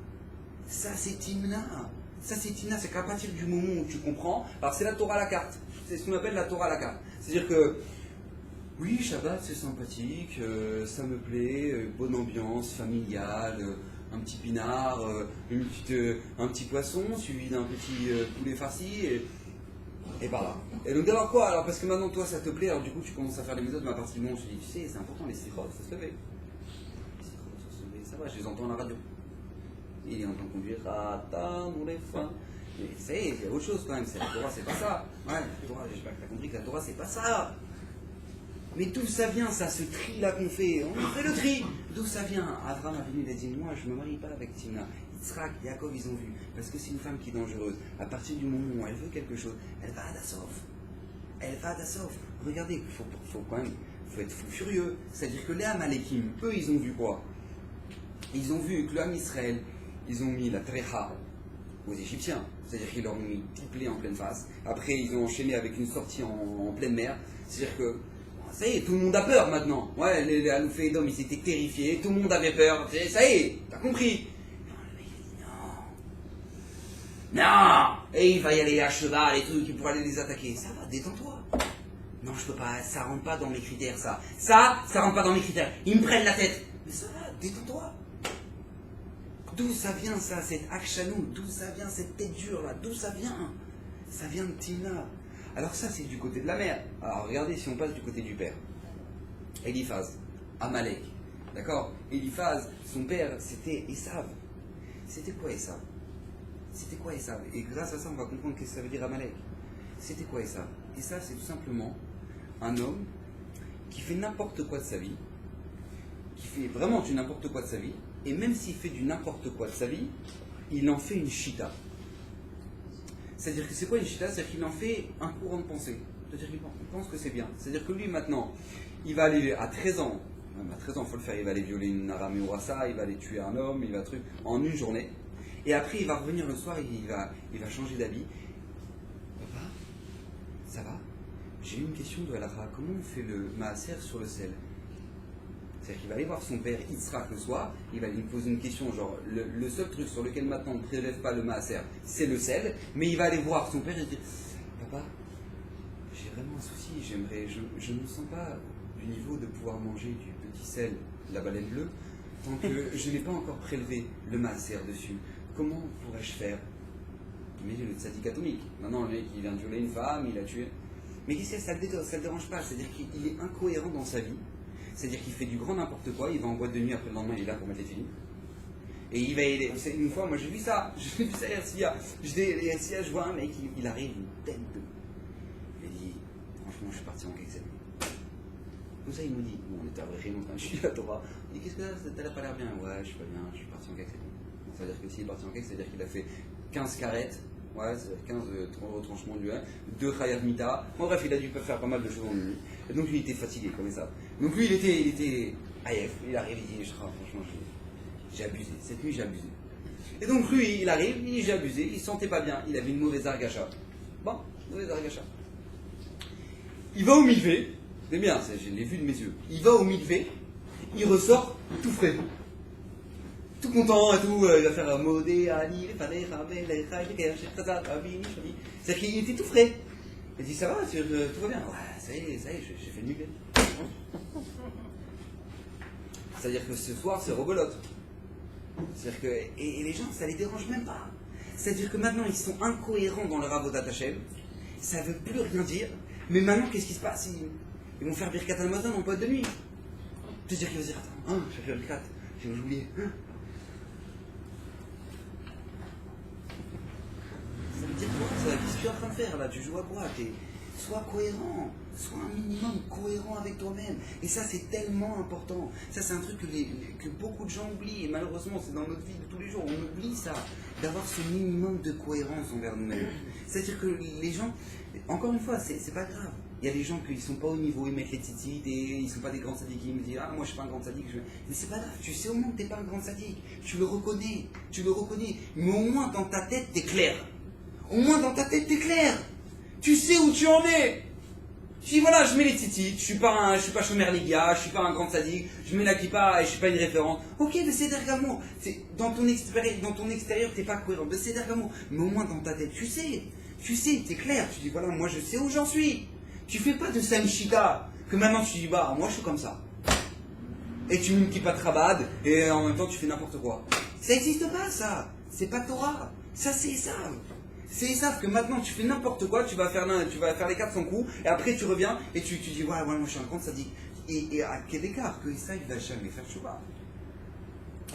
S1: Ça c'est Timna. Ça c'est Timna, c'est qu'à partir du moment où tu comprends, alors c'est la Torah à la carte. C'est ce qu'on appelle la Torah à la carte. C'est-à-dire que, oui, Shabbat c'est sympathique, ça me plaît, bonne ambiance, familiale, un petit pinard, un petit poisson suivi d'un petit poulet farci, et par là. Et donc alors quoi? Alors parce que maintenant toi ça te plaît, alors du coup tu commences à faire les méthodes, mais à partir du moment où je te dis, tu sais, c'est important, les sirops, ça se lever. Les sirops, ça se lever, ça va, je les entends à la radio. Il est en train de conduire, mon les fins. Mais c'est il y a autre chose quand même, c'est la Torah, c'est pas ça. Ouais, la Torah, j'espère que tu as compris que la Torah, c'est pas ça. Mais d'où ça vient, ça, ce tri-là qu'on fait? On fait le tri. D'où ça vient? Abraham a venu, il a dit, moi, je ne me marie pas avec Timna. Yitzhak, Yaakov, ils ont vu. Parce que c'est une femme qui est dangereuse. À partir du moment où elle veut quelque chose, elle va à Dassof. Elle va à Dassof. Regardez, faut quand même, faut être fou furieux. C'est-à-dire que les Amalekim, eux, ils ont vu quoi? Ils ont vu que le Ham Israël, ils ont mis la Trecha aux Égyptiens. C'est-à-dire qu'ils leur ont mis triplé en pleine face. Après, ils ont enchaîné avec une sortie en pleine mer. C'est-à-dire que ça y est, tout le monde a peur maintenant. Ouais, les Aloufé Edom, ils étaient terrifiés, tout le monde avait peur. Ça y est, t'as compris. Non, le mec, il dit non. Non. Et il va y aller à cheval et tout, pour aller les attaquer. Ça va, détends-toi. Non, je peux pas, ça rentre pas dans mes critères, ça. Ça rentre pas dans mes critères. Ils me prennent la tête. Mais ça va, détends-toi. D'où ça vient, ça, cette Akshanou? D'où ça vient, cette tête dure, là? D'où ça vient? Ça vient de Timna. Alors ça, c'est du côté de la mère. Alors regardez, si on passe du côté du père. Eliphaz, Amalek. D'accord? Eliphaz, son père, c'était Esav. C'était quoi Esav? C'était quoi Esav? Et grâce à ça, on va comprendre ce que ça veut dire Amalek. C'était quoi Esav? Esav, c'est tout simplement un homme qui fait n'importe quoi de sa vie, qui fait vraiment du n'importe quoi de sa vie, et même s'il fait du n'importe quoi de sa vie, il en fait une chita. C'est-à-dire que c'est quoi une chita? C'est-à-dire qu'il en fait un courant de pensée. C'est-à-dire qu'il pense que c'est bien. C'est-à-dire que lui, maintenant, il va aller à 13 ans, même à 13 ans, il faut le faire, il va aller violer une Aramé Ourassa, il va aller tuer un homme, il va truc en une journée. Et après, il va revenir le soir et il va changer d'habit. Papa, ça va? J'ai une question de Halakha. Comment on fait le maaser sur le sel? C'est-à-dire qu'il va aller voir son père Yitzhak le soir, il va lui poser une question, genre le seul truc sur lequel maintenant on ne prélève pas le maaser, c'est le sel, mais il va aller voir son père et dire, papa, j'ai vraiment un souci, je ne me sens pas du niveau de pouvoir manger du petit sel, de la baleine bleue, tant que je n'ai pas encore prélevé le maaser dessus. Comment pourrais-je faire? Mais le tzaddik atomique. Maintenant le mec il vient de violer une femme, il a tué. Mais qu'est-ce que ça le dérange pas? C'est-à-dire qu'il est incohérent dans sa vie. C'est-à-dire qu'il fait du grand n'importe quoi, il va en boîte de nuit, après le lendemain il est là pour mettre les films. Et il va aider. Une fois, moi j'ai vu ça, RCA. Je vois un mec, il arrive, une tête de. Il dit, franchement, je suis parti en quelque Comme ça, il nous dit, bon, on était à vrai en train de chier la Torah. Il dit, qu'est-ce que t'as pas l'air bien? Ouais, je suis pas bien, je suis parti en quelque Ça veut dire que s'il est parti en quelque, ça veut dire qu'il a fait 15 carettes Ouais, c'est 15 retranchements du 1, 2 Chayav Mita. Bon, bref, il a dû faire pas mal de choses en une nuit. Et donc lui, il était fatigué, comme ça. Donc lui, il était Aïef. Il arrive, il dit franchement, j'ai abusé. Cette nuit, j'ai abusé. Et donc lui, il arrive, il dit j'ai abusé, il se sentait pas bien, il avait une mauvaise argacha. Bon, mauvaise argacha. Il va au mikvé, c'est bien, je l'ai vu de mes yeux. Il va au mikvé, il ressort tout frais. Tout content et tout, il va faire modé, Ali, c'est-à-dire qu'il était tout frais. Il dit ça va, tout va bien. Ouais, ça y est, j'ai fait le mikvé. C'est-à-dire que ce soir, c'est rebolote. C'est-à-dire que, et les gens, ça les dérange même pas. C'est-à-dire que maintenant, ils sont incohérents dans leur avodat Hashem. Ça ne veut plus rien dire. Mais maintenant, qu'est-ce qui se passe? Ils vont faire Birkat Hamazon en boîte de nuit. C'est-à-dire qu'il va dire, attends, je vais faire Birkat. J'ai oublié. Ça veut dire quoi ça? Qu'est-ce que tu es en train de faire là? Tu joues à quoi? Sois cohérent, sois un minimum cohérent avec toi-même. Et ça, c'est tellement important. Ça, c'est un truc que beaucoup de gens oublient. Et malheureusement, c'est dans notre vie de tous les jours. On oublie ça, d'avoir ce minimum de cohérence envers nous-mêmes. C'est-à-dire que les gens, encore une fois, c'est pas grave. Il y a des gens qui ne sont pas au niveau, ils mettent les titites et ils ne sont pas des grands sadiques. Ils me disent, ah, moi je ne suis pas un grand sadique. Mais c'est pas grave, tu sais au moins que tu n'es pas un grand sadique. Tu le reconnais. Mais au moins dans ta tête, tu es clair. Au moins dans ta tête, tu es clair. Tu sais où tu en es. Tu dis voilà, je mets les titites, je suis pas Shomer Liga, je suis pas un grand sadique, je mets la kippa et je suis pas une référence. Ok, mais c'est d'ergamo. Dans ton extérieur, t'es pas cohérent. Mais c'est d'ergamo. Mais au moins dans ta tête, tu sais, t'es clair. Tu dis voilà, moi je sais où j'en suis. Tu fais pas de samishita que maintenant tu dis bah moi je suis comme ça. Et tu mets une kippa trabad et en même temps tu fais n'importe quoi. Ça n'existe pas ça. C'est pas Torah. Ça c'est ça. C'est ça que maintenant tu fais n'importe quoi, tu vas faire les 400 coups, et après tu reviens et tu dis ouais, moi je suis un grand sadique. Et à quel écart que ça il va jamais faire chouva.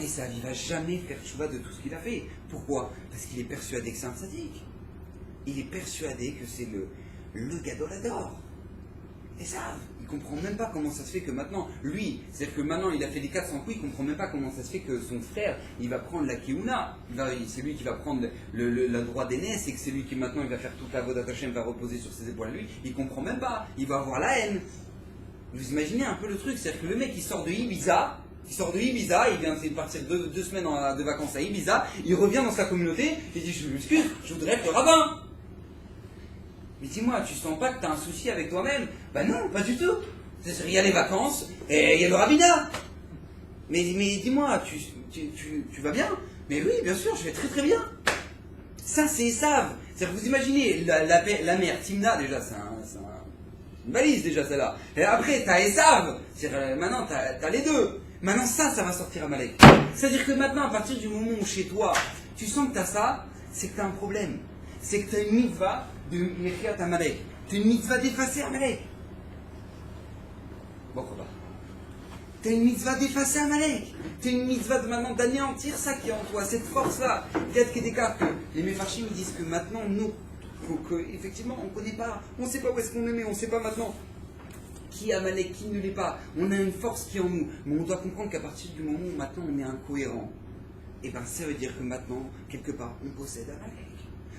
S1: Et ça il va jamais faire chouva de tout ce qu'il a fait. Pourquoi? Parce qu'il est persuadé que c'est un sadique. Il est persuadé que c'est le gadolador. Et ça, il comprend même pas comment ça se fait que maintenant, lui, c'est-à-dire que maintenant il a fait les 400 coups, il comprend même pas comment ça se fait que son frère, il va prendre la keuna, c'est lui qui va prendre le droit d'aînesse, et que c'est lui qui maintenant il va faire toute la vodat Hashem, va reposer sur ses épaules à lui, il comprend même pas, il va avoir la haine. Vous imaginez un peu le truc, c'est-à-dire que le mec il sort de Ibiza, il vient de partir 2 semaines de vacances à Ibiza, il revient dans sa communauté, il dit je m'excuse, je voudrais être le rabbin. Mais dis-moi, tu sens pas que tu as un souci avec toi-même? Ben non, pas du tout. Il y a les vacances et il y a le rabbinat. Mais dis-moi, tu vas bien? Mais oui, bien sûr, je vais très très bien. Ça, c'est Esav. C'est-à-dire, vous imaginez, la mère, Timna, déjà, c'est une balise, déjà, celle-là. Et après, tu as Esav. Maintenant, tu as les deux. Maintenant, ça va sortir à Malek. C'est-à-dire que maintenant, à partir du moment où chez toi, tu sens que tu as ça, c'est que tu as un problème. C'est que tu as une mitzvah de Mechiat Amalek. Tu as une mitzvah d'effacer Amalek. Bon, quoi. Tu as une mitzvah d'effacer Amalek. Tu as une mitzvah de maintenant d'anéantir ça qui est en toi, cette force-là. Il y a des cas que les Mefarshim disent que maintenant, nous, effectivement, on ne connaît pas, on ne sait pas où est-ce qu'on est, mais on ne sait pas maintenant qui est Amalek, qui ne l'est pas. On a une force qui est en nous. Mais on doit comprendre qu'à partir du moment où maintenant on est incohérent, et bien ça veut dire que maintenant, quelque part, on possède Amalek.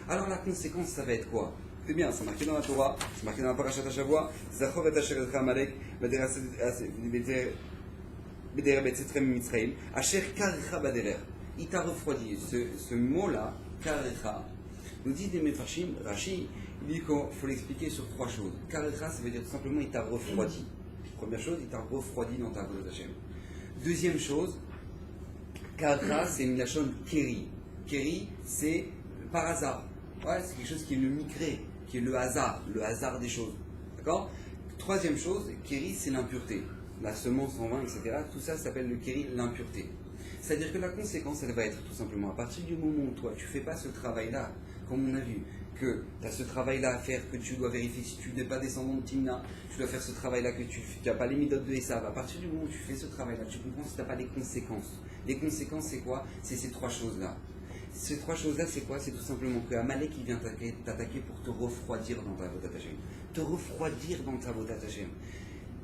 S1: Alors la conséquence, ça va être quoi? C'est bien, c'est marqué dans la Torah, c'est marqué dans la Parashat Hashavua, Zachor et Asher Echa Amalek, Beder Betzetrem Mitzrayim, Asher Karecha Baderer. Il t'a refroidi. Ce mot-là, Karecha, nous dit des Mefarshim, Rashi, il dit qu'il faut l'expliquer sur 3 choses. Karecha, ça veut dire tout simplement il t'a refroidi. Première chose, il t'a refroidi dans ta Avodat Hashem. Deuxième chose, Karecha, c'est une lachon Keri. Keri, c'est par hasard. Ouais, c'est quelque chose qui est le micré, qui est le hasard des choses. D'accord? Troisième chose, Keri, c'est l'impureté. La semence en vin, etc. Tout ça s'appelle le Keri, l'impureté. C'est-à-dire que la conséquence, elle va être tout simplement, à partir du moment où toi, tu ne fais pas ce travail-là, comme on a vu, que tu as ce travail-là à faire, que tu dois vérifier si tu n'es pas descendant de Timna, tu dois faire ce travail-là, que tu n'as pas les midotes de Esav. À partir du moment où tu fais ce travail-là, tu comprends si tu n'as pas les conséquences. Les conséquences, c'est quoi? C'est ces 3 choses-là. Ces 3 choses-là, c'est quoi? C'est tout simplement que Amalek qui vient t'attaquer pour te refroidir dans ta Avodat Hashem. Te refroidir dans ta Avodat Hashem.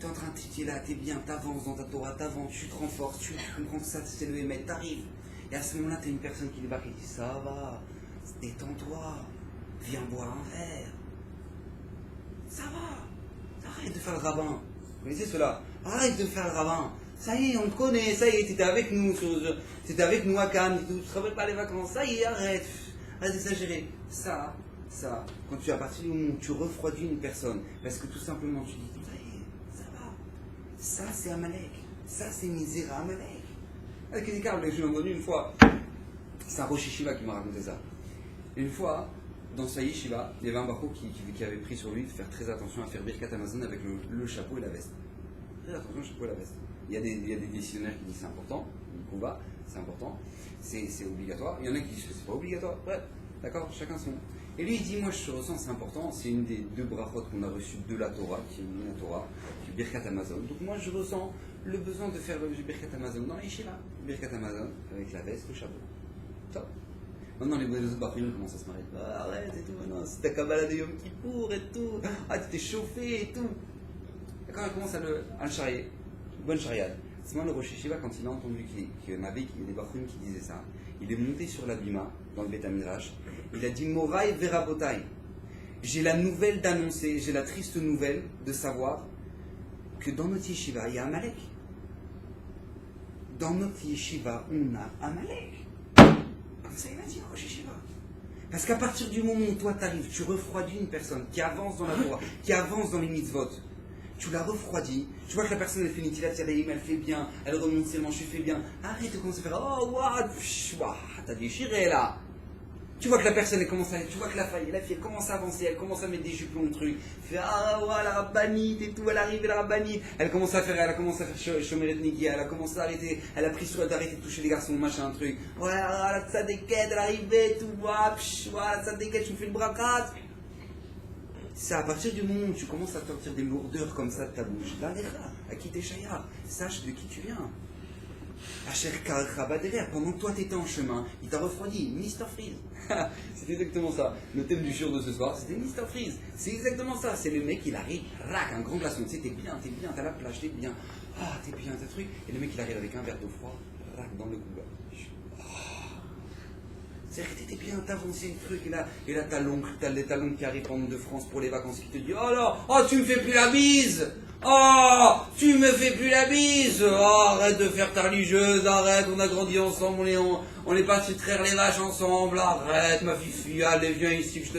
S1: Tu es en train de t'étirer là, tu es bien, tu avances dans ta Torah, tu avances, tu te renforces, tu comprends que ça, c'est le tu arrives. Et à ce moment-là, tu as une personne qui débarque et dit ça va, détends-toi. viens boire un verre. Ça va. Arrête de faire le rabbin. Vous connaissez cela? Arrête de faire le rabbin. Ça y est, on te connaît, ça y est, t'étais avec nous, t'étais avec nous à Cannes, tu te rappelles pas les vacances, ça y est, arrête d'exagérer. Ça, quand tu, à partir du moment où tu refroidis une personne, parce que tout simplement tu dis, ça y est, ça va. Ça c'est Amalek, ça c'est Misera Amalek. Avec les câbles, je l'ai entendu une fois, c'est un Rosh Yeshiva qui m'a raconté ça. Une fois, dans sa yeshiva, il y avait un barreau qui avait pris sur lui de faire très attention à faire Birkat Amazon avec le chapeau et la veste. Très attention au chapeau et la veste. Il y a des décisionnaires qui disent c'est important, le combat, c'est important, c'est obligatoire. Il y en a qui disent que c'est pas obligatoire. Ouais, d'accord, chacun son. Et lui il dit, moi je ressens c'est important, c'est une des deux brachot qu'on a reçues de la Torah, qui est la Torah, qui est Birkat Amazon. Donc moi je ressens le besoin de faire le Birkat Amazon dans les Yeshiva. Birkat Amazon avec la veste, le chapeau. Top. Maintenant les autres barils commencent à se marier. Ah, arrête et tout, maintenant c'est ta Kabbalah de Yom Kippour et tout. Ah tu t'es chauffé et tout. D'accord, il commence à le charrier. Bonne chariade. C'est moi le Rosh Yeshiva, quand il a entendu qu'il y en avait des Bachrim qui disaient ça, il est monté sur la bima, dans le Beth Midrash, il a dit Moraï Verabotai. J'ai la nouvelle d'annoncer, j'ai la triste nouvelle de savoir que dans notre Yeshiva, il y a Amalek. Dans notre Yeshiva, on a Amalek. Comme ça, il a dit Rosh Yeshiva. Parce qu'à partir du moment où toi t'arrives, tu refroidis une personne qui avance dans la Torah, qui avance dans les mitzvot, tu la refroidis, tu vois que la personne elle fait une tilat yareim, elle fait bien, elle remonte ses manches, elle fait bien, arrête de commencer à faire oh waouh, t'as déchiré là. Tu vois que la personne elle commence à, tu vois que la fille elle commence à avancer, elle commence à mettre des jupons le truc, elle fait ah ouais la rabbinite et tout, elle arrive la rabbinite, elle commence à faire chomeret niki, elle a commencé à arrêter, elle a pris sur d'arrêter de toucher les garçons, machin un truc, ouais la tzadéket elle arrivait tout, la tzadéket tu me fais le braquat. C'est à partir du moment où tu commences à sortir des lourdeurs comme ça de ta bouche, à qui t'es Shayar, sache de qui tu viens. Asher Karchaba derrière, pendant que toi t'étais en chemin, il t'a refroidi, Mr. Freeze. C'est exactement ça. Le thème du jour de ce soir, c'était Mr. Freeze. C'est exactement ça. C'est le mec, il arrive, rac, un grand glaçon. Tu sais, t'es bien, t'as la plage, t'es bien. Ah, t'es bien, t'as truc. Et le mec, il arrive avec un verre d'eau froid, rac, dans le cou. C'est-à-dire que t'étais bien, t'avançais le truc, et là t'as les talons qui arrivent en de France pour les vacances qui te dit oh là, oh tu me fais plus la bise, oh tu me fais plus la bise, oh arrête de faire ta religieuse, arrête, on a grandi ensemble, on est parti traire les vaches ensemble, arrête ma fifi, allez viens ici que je te...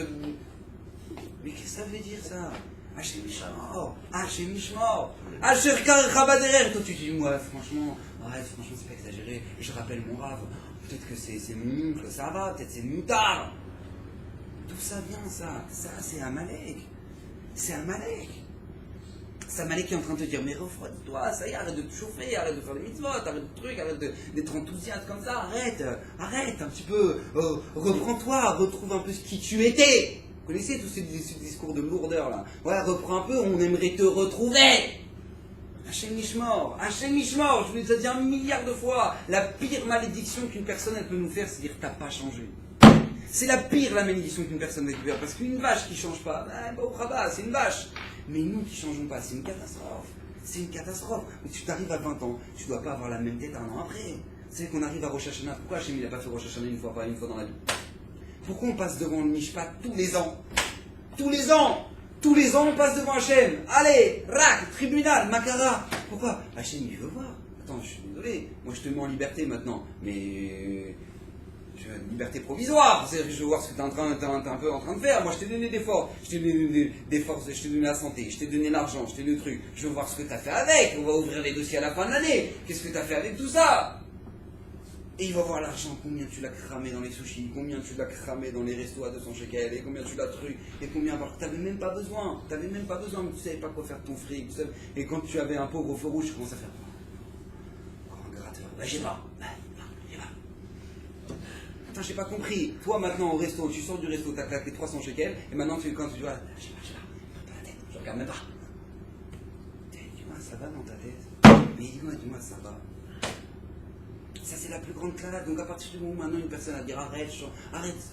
S1: Mais qu'est-ce que ça veut dire ça? Hachem Mishmor, Hachem Mishmor, Asher Kar Chabaderer. Toi tu dis moi franchement, arrête, franchement c'est pas exagéré, je rappelle mon rave. Peut-être que c'est mon oncle, ça va, peut-être c'est Moutard. D'où ça vient ça? Ça c'est Amalek. C'est Amalek. C'est Amalek qui est en train de te dire mais refroidis-toi, ça y est, arrête de te chauffer, arrête de faire des mitzvot, arrête de trucs, arrête d'être enthousiaste comme ça, arrête un petit peu, reprends-toi, retrouve un peu ce qui tu étais. Vous connaissez tous ces discours de lourdeur là? Ouais, reprends un peu, on aimerait te retrouver. Hachem Mishmor, je vous l'ai déjà dit 1 milliard de fois, la pire malédiction qu'une personne elle peut nous faire, c'est dire t'as pas changé. C'est la pire la malédiction qu'une personne peut nous faire, parce qu'une vache qui change pas, au rabat, c'est une vache. Mais nous qui changeons pas, c'est une catastrophe. C'est une catastrophe. Mais tu t'arrives à 20 ans, tu dois pas avoir la même tête 1 an après. C'est qu'on arrive à Rosh Hashanah. Pourquoi Hachem il a pas fait Rosh Hashanah une fois dans la vie? Pourquoi on passe devant le Mishpat tous les ans? Tous les ans, on passe devant Hachem. Allez, rac, tribunal, Makara. Pourquoi? Hachem, il veut voir. Attends, je suis désolé. Moi, je te mets en liberté maintenant. Mais... liberté provisoire. C'est-à-dire, je veux voir ce que tu es un peu en train de faire. Moi, je t'ai donné des forces. Je t'ai donné des forces, je t'ai donné la santé, je t'ai donné l'argent, je t'ai donné le truc. Je veux voir ce que tu as fait avec. On va ouvrir les dossiers à la fin de l'année. Qu'est-ce que tu as fait avec tout ça? Et il va voir l'argent, combien tu l'as cramé dans les sushis, combien tu l'as cramé dans les restos à 200 shekels, et combien tu l'as truc, et combien alors que tu n'avais même pas besoin, mais tu ne savais pas quoi faire de ton fric, et quand tu avais un pauvre au feu rouge, tu commences à faire encore un gratteur, j'ai pas. Attends, j'ai pas compris, toi maintenant au resto, tu sors du resto, tu as claqué 300 shekels, et maintenant quand tu vois, j'ai pas la tête, je regarde même pas. Dis-moi, ça va dans ta tête? Mais dis-moi, ça va. Ça c'est la plus grande claque, donc à partir du moment où maintenant une personne va dire arrête,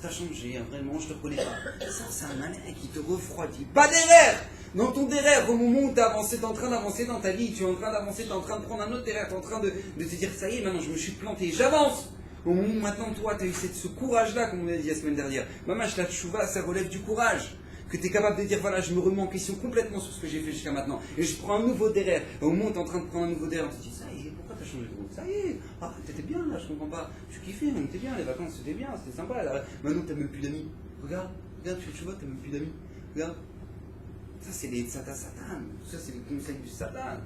S1: t'as changé, vraiment je te reconnais pas. Ça c'est un malin qui te refroidit. Pas d'erreur! Dans ton derrière, au moment où tu as avancé, tu es en train d'avancer dans ta vie, tu es en train d'avancer, tu es en train de prendre un autre derrière, tu es en train de te dire ça y est, maintenant je me suis planté, j'avance! Au moment où maintenant, toi, tu as eu ce courage-là, comme on a dit la semaine dernière. Mamash, la tchouva, ça relève du courage. Que tu es capable de dire, voilà, je me remets en question complètement sur ce que j'ai fait jusqu'à maintenant. Et je prends un nouveau derrière. Au moment où tu es en train de prendre un nouveau derrière, tu te dis, ça y est, pourquoi tu as changé de route? Ça y est, ah, t'étais bien là, je comprends pas. Tu kiffais, on était bien, les vacances c'était bien, c'était sympa. Là. Maintenant, tu n'as même plus d'amis. Regarde, tu fais tchouva, tu n'as même plus d'amis. Regarde. Ça, c'est les Satan. Tout ça, c'est les conseils du Satan.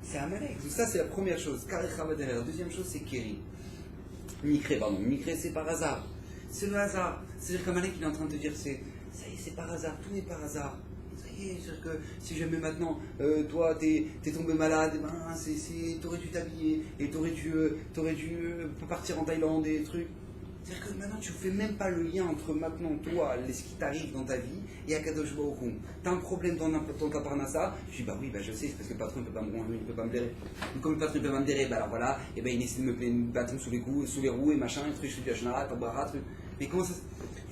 S1: C'est Amalek. Tout ça, c'est la première chose. Karechava derrière. La deuxième chose, c'est Kéri. Mikre, pardon. Mikre, c'est par hasard. C'est le hasard. C'est-à-dire qu'Amalek, il est en train de te dire, ça y est, c'est par hasard. Tout n'est pas hasard. Ça y est, c'est-à-dire que si jamais maintenant, toi, t'es tombé malade, t'aurais dû t'habiller, et t'aurais dû partir en Thaïlande et des trucs. C'est-à-dire que maintenant, tu ne fais même pas le lien entre maintenant, toi, ce qui t'arrive dans ta vie, et Akadosh Baruch Hu. Tu as un problème dans ta parnassa, je dis, bah oui, bah je sais, c'est parce que le patron ne peut pas me blairer. Donc, comme le patron ne peut pas me blairer, bah alors voilà, et ben il essaie de me mettre une bâton sous les roues, et machin, et truc, je fais du Hachnara, Tabara, truc. Mais comment ça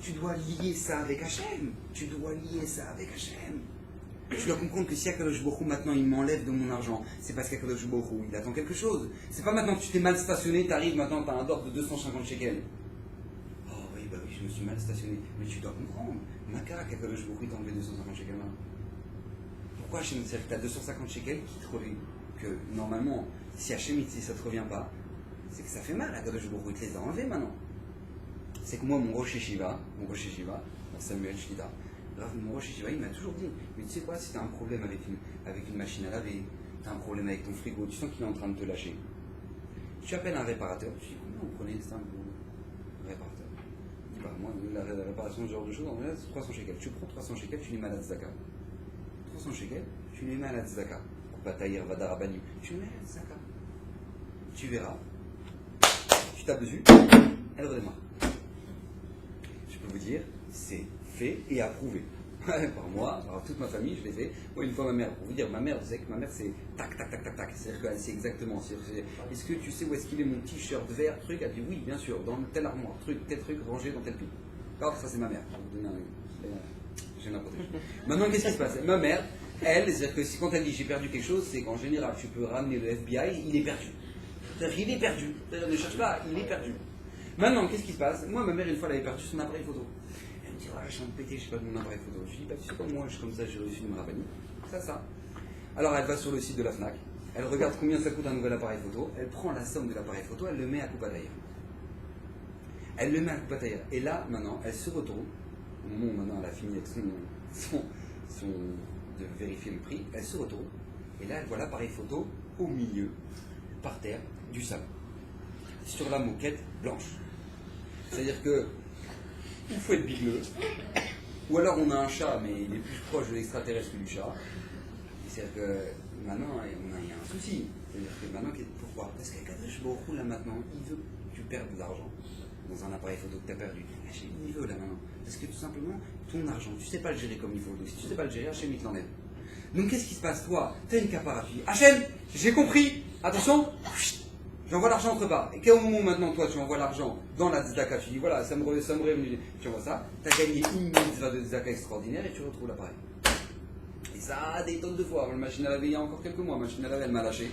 S1: tu dois lier ça avec Hachem. Tu dois lier ça avec Hachem. Tu dois comprendre que si Akadosh Baruch Hu maintenant il m'enlève de mon argent, c'est parce qu'Akadosh Baruch Hu il attend quelque chose. C'est pas maintenant que tu t'es mal stationné, tu arrives maintenant, tu as un d'or de 250 shekels. Bah oui, je me suis mal stationné. Mais tu dois comprendre. Maka, qu'Akadosh Baruch Hu t'a enlevé 250 shekels là. Pourquoi Hachem me dit que tu as 250 shekels qui te revient? Que normalement, si Hachem si ça te revient pas, c'est que ça fait mal. Akadosh Baruch Hu te les a enlevés maintenant. C'est que moi, mon Rosh Yeshiva, Samuel Shlita, mon Rosh Yeshiva, il m'a toujours dit, mais tu sais quoi, si tu as un problème avec une machine à laver, tu as un problème avec ton frigo, tu sens qu'il est en train de te lâcher. Tu appelles un réparateur, tu dis, combien vous prenez ça pour réparateur? Bah, moi, la réparation de ce genre de choses, en vrai, c'est 300 shekels. Tu prends 300 shekels, tu les mets à la tzedaka. 300 shekels, tu les mets à la tzedaka. Bataïr, Vadarabani. Tu les mets à la tzedaka. Tu verras. Tu tapes dessus, elle redémarre. Je peux vous dire, c'est fait et approuvé. Par moi, par toute ma famille, je l'ai fait. Moi, une fois ma mère, pour vous dire, ma mère, vous savez que ma mère, c'est tac, tac, tac, tac, tac. C'est-à-dire qu'elle sait exactement. Est-ce que tu sais où est-ce qu'il est mon t-shirt vert, truc? Elle dit oui, bien sûr, dans telle armoire, tel truc, rangé dans tel pile. Alors, ça, c'est ma mère. J'ai n'importe quoi. Maintenant, qu'est-ce qui se passe? Ma mère, elle, c'est-à-dire que quand elle dit j'ai perdu quelque chose, c'est qu'en général, tu peux ramener le FBI, il est perdu. C'est-à-dire qu'il est perdu. C'est-à-dire, ne cherche pas, il est perdu. Maintenant, qu'est-ce qui se passe? Moi, ma mère, une fois, elle avait perdu son appareil photo. Elle me dit, je suis en pété, je sais pas de mon appareil photo. Je dis, bah, tu sais comme moi, comme ça, j'ai reçu une rabbanie. Ça. Alors, elle va sur le site de la Fnac, elle regarde combien ça coûte un nouvel appareil photo, elle prend la somme de l'appareil photo, elle le met à Koupataïa. Elle le met à Koupataïa. Et là, maintenant, elle se retrouve, au moment où maintenant elle a fini avec de vérifier le prix, elle se retrouve, et là, elle voit l'appareil photo au milieu, par terre, du salon, sur la moquette blanche. C'est-à-dire que, il faut être bigleux, ou alors on a un chat, mais il est plus proche de l'extraterrestre que du chat. C'est-à-dire que maintenant, il y a un souci. C'est-à-dire que maintenant, pourquoi? Parce qu'Akadosh Baruch Hu, là maintenant, il veut que tu perdes de l'argent dans un appareil photo que tu as perdu. Hachem, il veut là maintenant. Parce que tout simplement, ton argent, tu ne sais pas le gérer comme il faut. Donc si tu ne sais pas le gérer, Hachem, il te l'enlève. Donc qu'est-ce qui se passe? Toi, tu as une capara, tu dis, Hachem, j'ai compris, attention, j'envoie l'argent entre part. Et quel moment maintenant, toi, tu envoies l'argent dans la tzedaka, tu dis, voilà, ça me revenu, tu envoies ça, tu as gagné une mitzvah de tzedaka extraordinaire et tu retrouves l'appareil. Et ça, des tonnes de fois. La machine à laver, il y a encore quelques mois, la machine à laver, elle m'a lâché.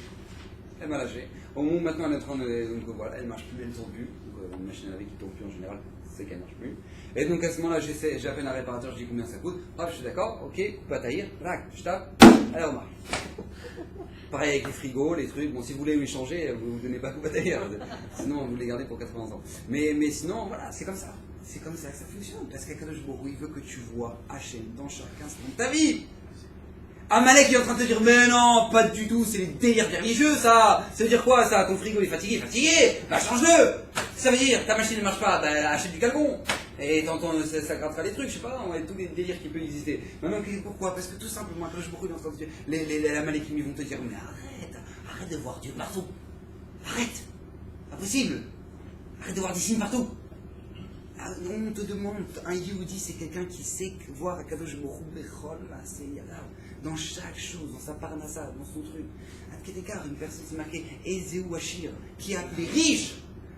S1: Au moment où maintenant, elle est en train de. Donc voilà, elle ne marche plus, elle ne tourne plus. Donc une machine à laver qui ne tourne plus en général, c'est qu'elle ne marche plus. Et donc à ce moment-là, j'appelle un réparateur, je dis combien ça coûte. Hop, je suis d'accord, ok, bataille, rac, je tape, elle remarque. Pareil avec les frigos, les trucs. Bon, si vous voulez les changer, vous ne vous donnez pas coup bataille. Sinon, vous les gardez pour 80 ans. Mais sinon, voilà, c'est comme ça. C'est comme ça que ça fonctionne. Parce qu'Akadosh Baruch Hu, il veut que tu vois Hachem dans chaque instant de ta vie. Amalek est en train de te dire, mais non, pas du tout, c'est les délires religieux, ça. Ça veut dire quoi, ça? Ton frigo est fatigué, bah change-le. Ça veut dire, ta machine ne marche pas, bah achète du calgon. Et t'entends, ça grattera les trucs, je sais pas, on va tous les délires qui peuvent exister. Maintenant, pourquoi? Parce que tout simplement, quand je beaucoup d'entendre dire, les Amalekim vont te dire, mais arrête de voir Dieu partout. Arrête. Pas possible. Arrête de voir des signes partout. On te demande, un Yehudi, c'est quelqu'un qui sait voir Akadosh Baruch Hu bechol ma'aseh dans chaque chose, dans sa parnassa, dans son truc. À quel égard une personne s'est marquée Ezeu Hachir, qui a appelé riche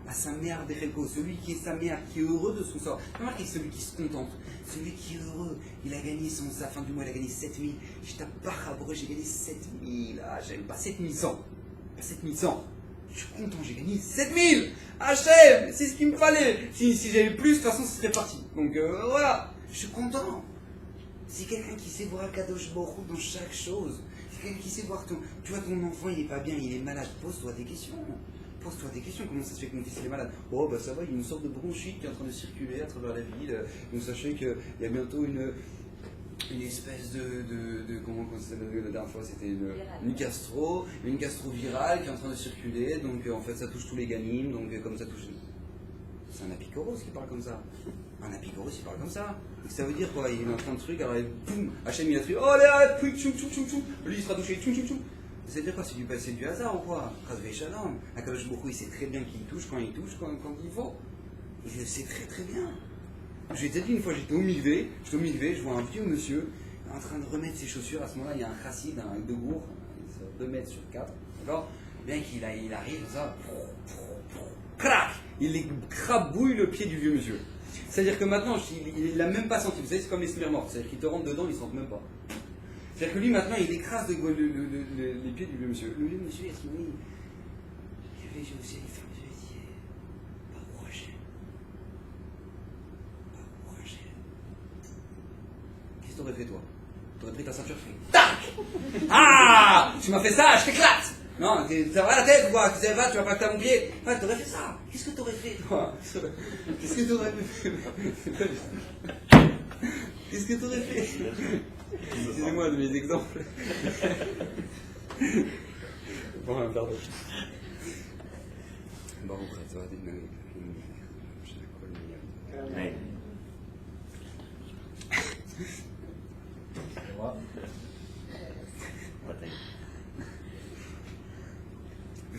S1: à sa mère d'Echelko, celui qui est sa mère, qui est heureux de son sort. Pas marqué celui qui se contente, celui qui est heureux. Il a gagné sa fin du mois, il a gagné 7000. Je t'apparabre, j'ai gagné 7000. Ah, j'aime pas 7100. Pas 7100. Je suis content, j'ai gagné 7000. Hachem, c'est ce qu'il me fallait. Si j'avais plus, de toute façon, ce serait parti. Donc voilà, je suis content. C'est quelqu'un qui sait voir Kadosh Baruch Hu dans chaque chose. C'est quelqu'un qui sait voir tu vois, ton enfant, il est pas bien, il est malade. Pose-toi des questions. Pose-toi des questions. Comment ça se fait que mon fils il est malade? Oh, bah ça va, il y a une sorte de bronchite qui est en train de circuler à travers la ville. Donc sachez qu'il y a bientôt une espèce comment ça s'appelle la dernière fois, c'était une gastro virale qui est en train de circuler. Donc en fait, ça touche tous les gamines. Donc comme ça touche. C'est un apicoros qui parle comme ça. Un apicoros, il parle comme ça. Donc, ça veut dire quoi? Il est en train de truc, alors boum, Hachem il a truc, oh là, tchoum, tchoum, tchoum, tchoum. Lui il sera touché, tchoum, tchoum, tchoum. Ça veut dire quoi? C'est du hasard ou quoi? Chazvé Shalom. Akadosh Baruch Hu, il sait très bien qu'il touche quand il touche, quand il faut. Il le sait très très bien. Je t'ai dit une fois, j'étais au Mikvé, je vois un vieux monsieur en train de remettre ses chaussures. À ce moment-là, il y a un chassid, un de gour, 2 mètres sur 4, d'accord? Bien qu'il arrive, ça, crac, il écrabouille le pied du vieux monsieur. C'est-à-dire que maintenant, il n'a même pas senti. Vous savez, c'est comme les smirmortes. C'est-à-dire qu'il te rentre dedans, il ne sentent même pas. C'est-à-dire que lui, maintenant, il écrase les pieds du vieux monsieur. Le vieux monsieur, il se dit, il avait les yeux aussi, il ferme les yeux, il dit, Baruch Hashem. Baruch Hashem. Qu'est-ce que t'aurais fait, toi? T'aurais pris ta ceinture, tu fais, tac! Ah! Tu m'as fait ça, je t'éclate! Non, ça va la tête ou quoi? Tu sais pas, tu vas pas que t'as mon pied. Ah, t'aurais fait ça. Qu'est-ce que t'aurais fait, toi? Qu'est-ce que t'aurais fait? Qu'est-ce que t'aurais fait? Excusez-moi de mes exemples. Bon, pardon. Bon, après, ça va être une
S2: Ouais.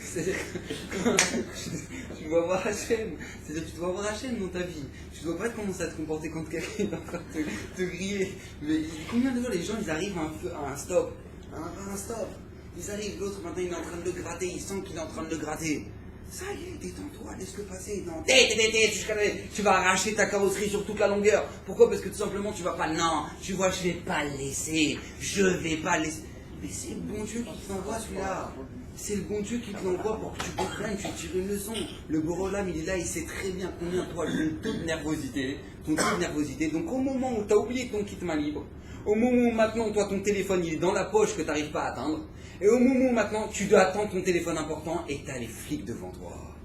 S1: C'est-à-dire que tu dois voir Hachem. C'est-à-dire que tu dois voir Hachem dans ta vie. Tu dois pas commencer à te comporter quand quelqu'un est en train de te griller. Mais combien de fois les gens ils arrivent à un stop, à un stop. Ils arrivent, l'autre maintenant il est en train de le gratter, il sent qu'il est en train de le gratter. Ça y est, détends-toi, laisse-le passer. Non, tu vas arracher ta carrosserie sur toute la longueur. Pourquoi? Parce que tout simplement tu vas pas. Non, tu vois, je vais pas le laisser. Je vais pas le laisser. Mais c'est le bon Dieu qui t'envoie celui-là. C'est le bon Dieu qui te l'envoie pour que tu comprennes, tu tires une leçon. Le Borolam, il est là, il sait très bien combien toi, ton taux de nervosité, donc au moment où tu as oublié ton kit main libre, au moment où maintenant, toi, ton téléphone, il est dans la poche que tu n'arrives pas à atteindre, et au moment où maintenant, tu dois attendre ton téléphone important et tu as les flics devant toi.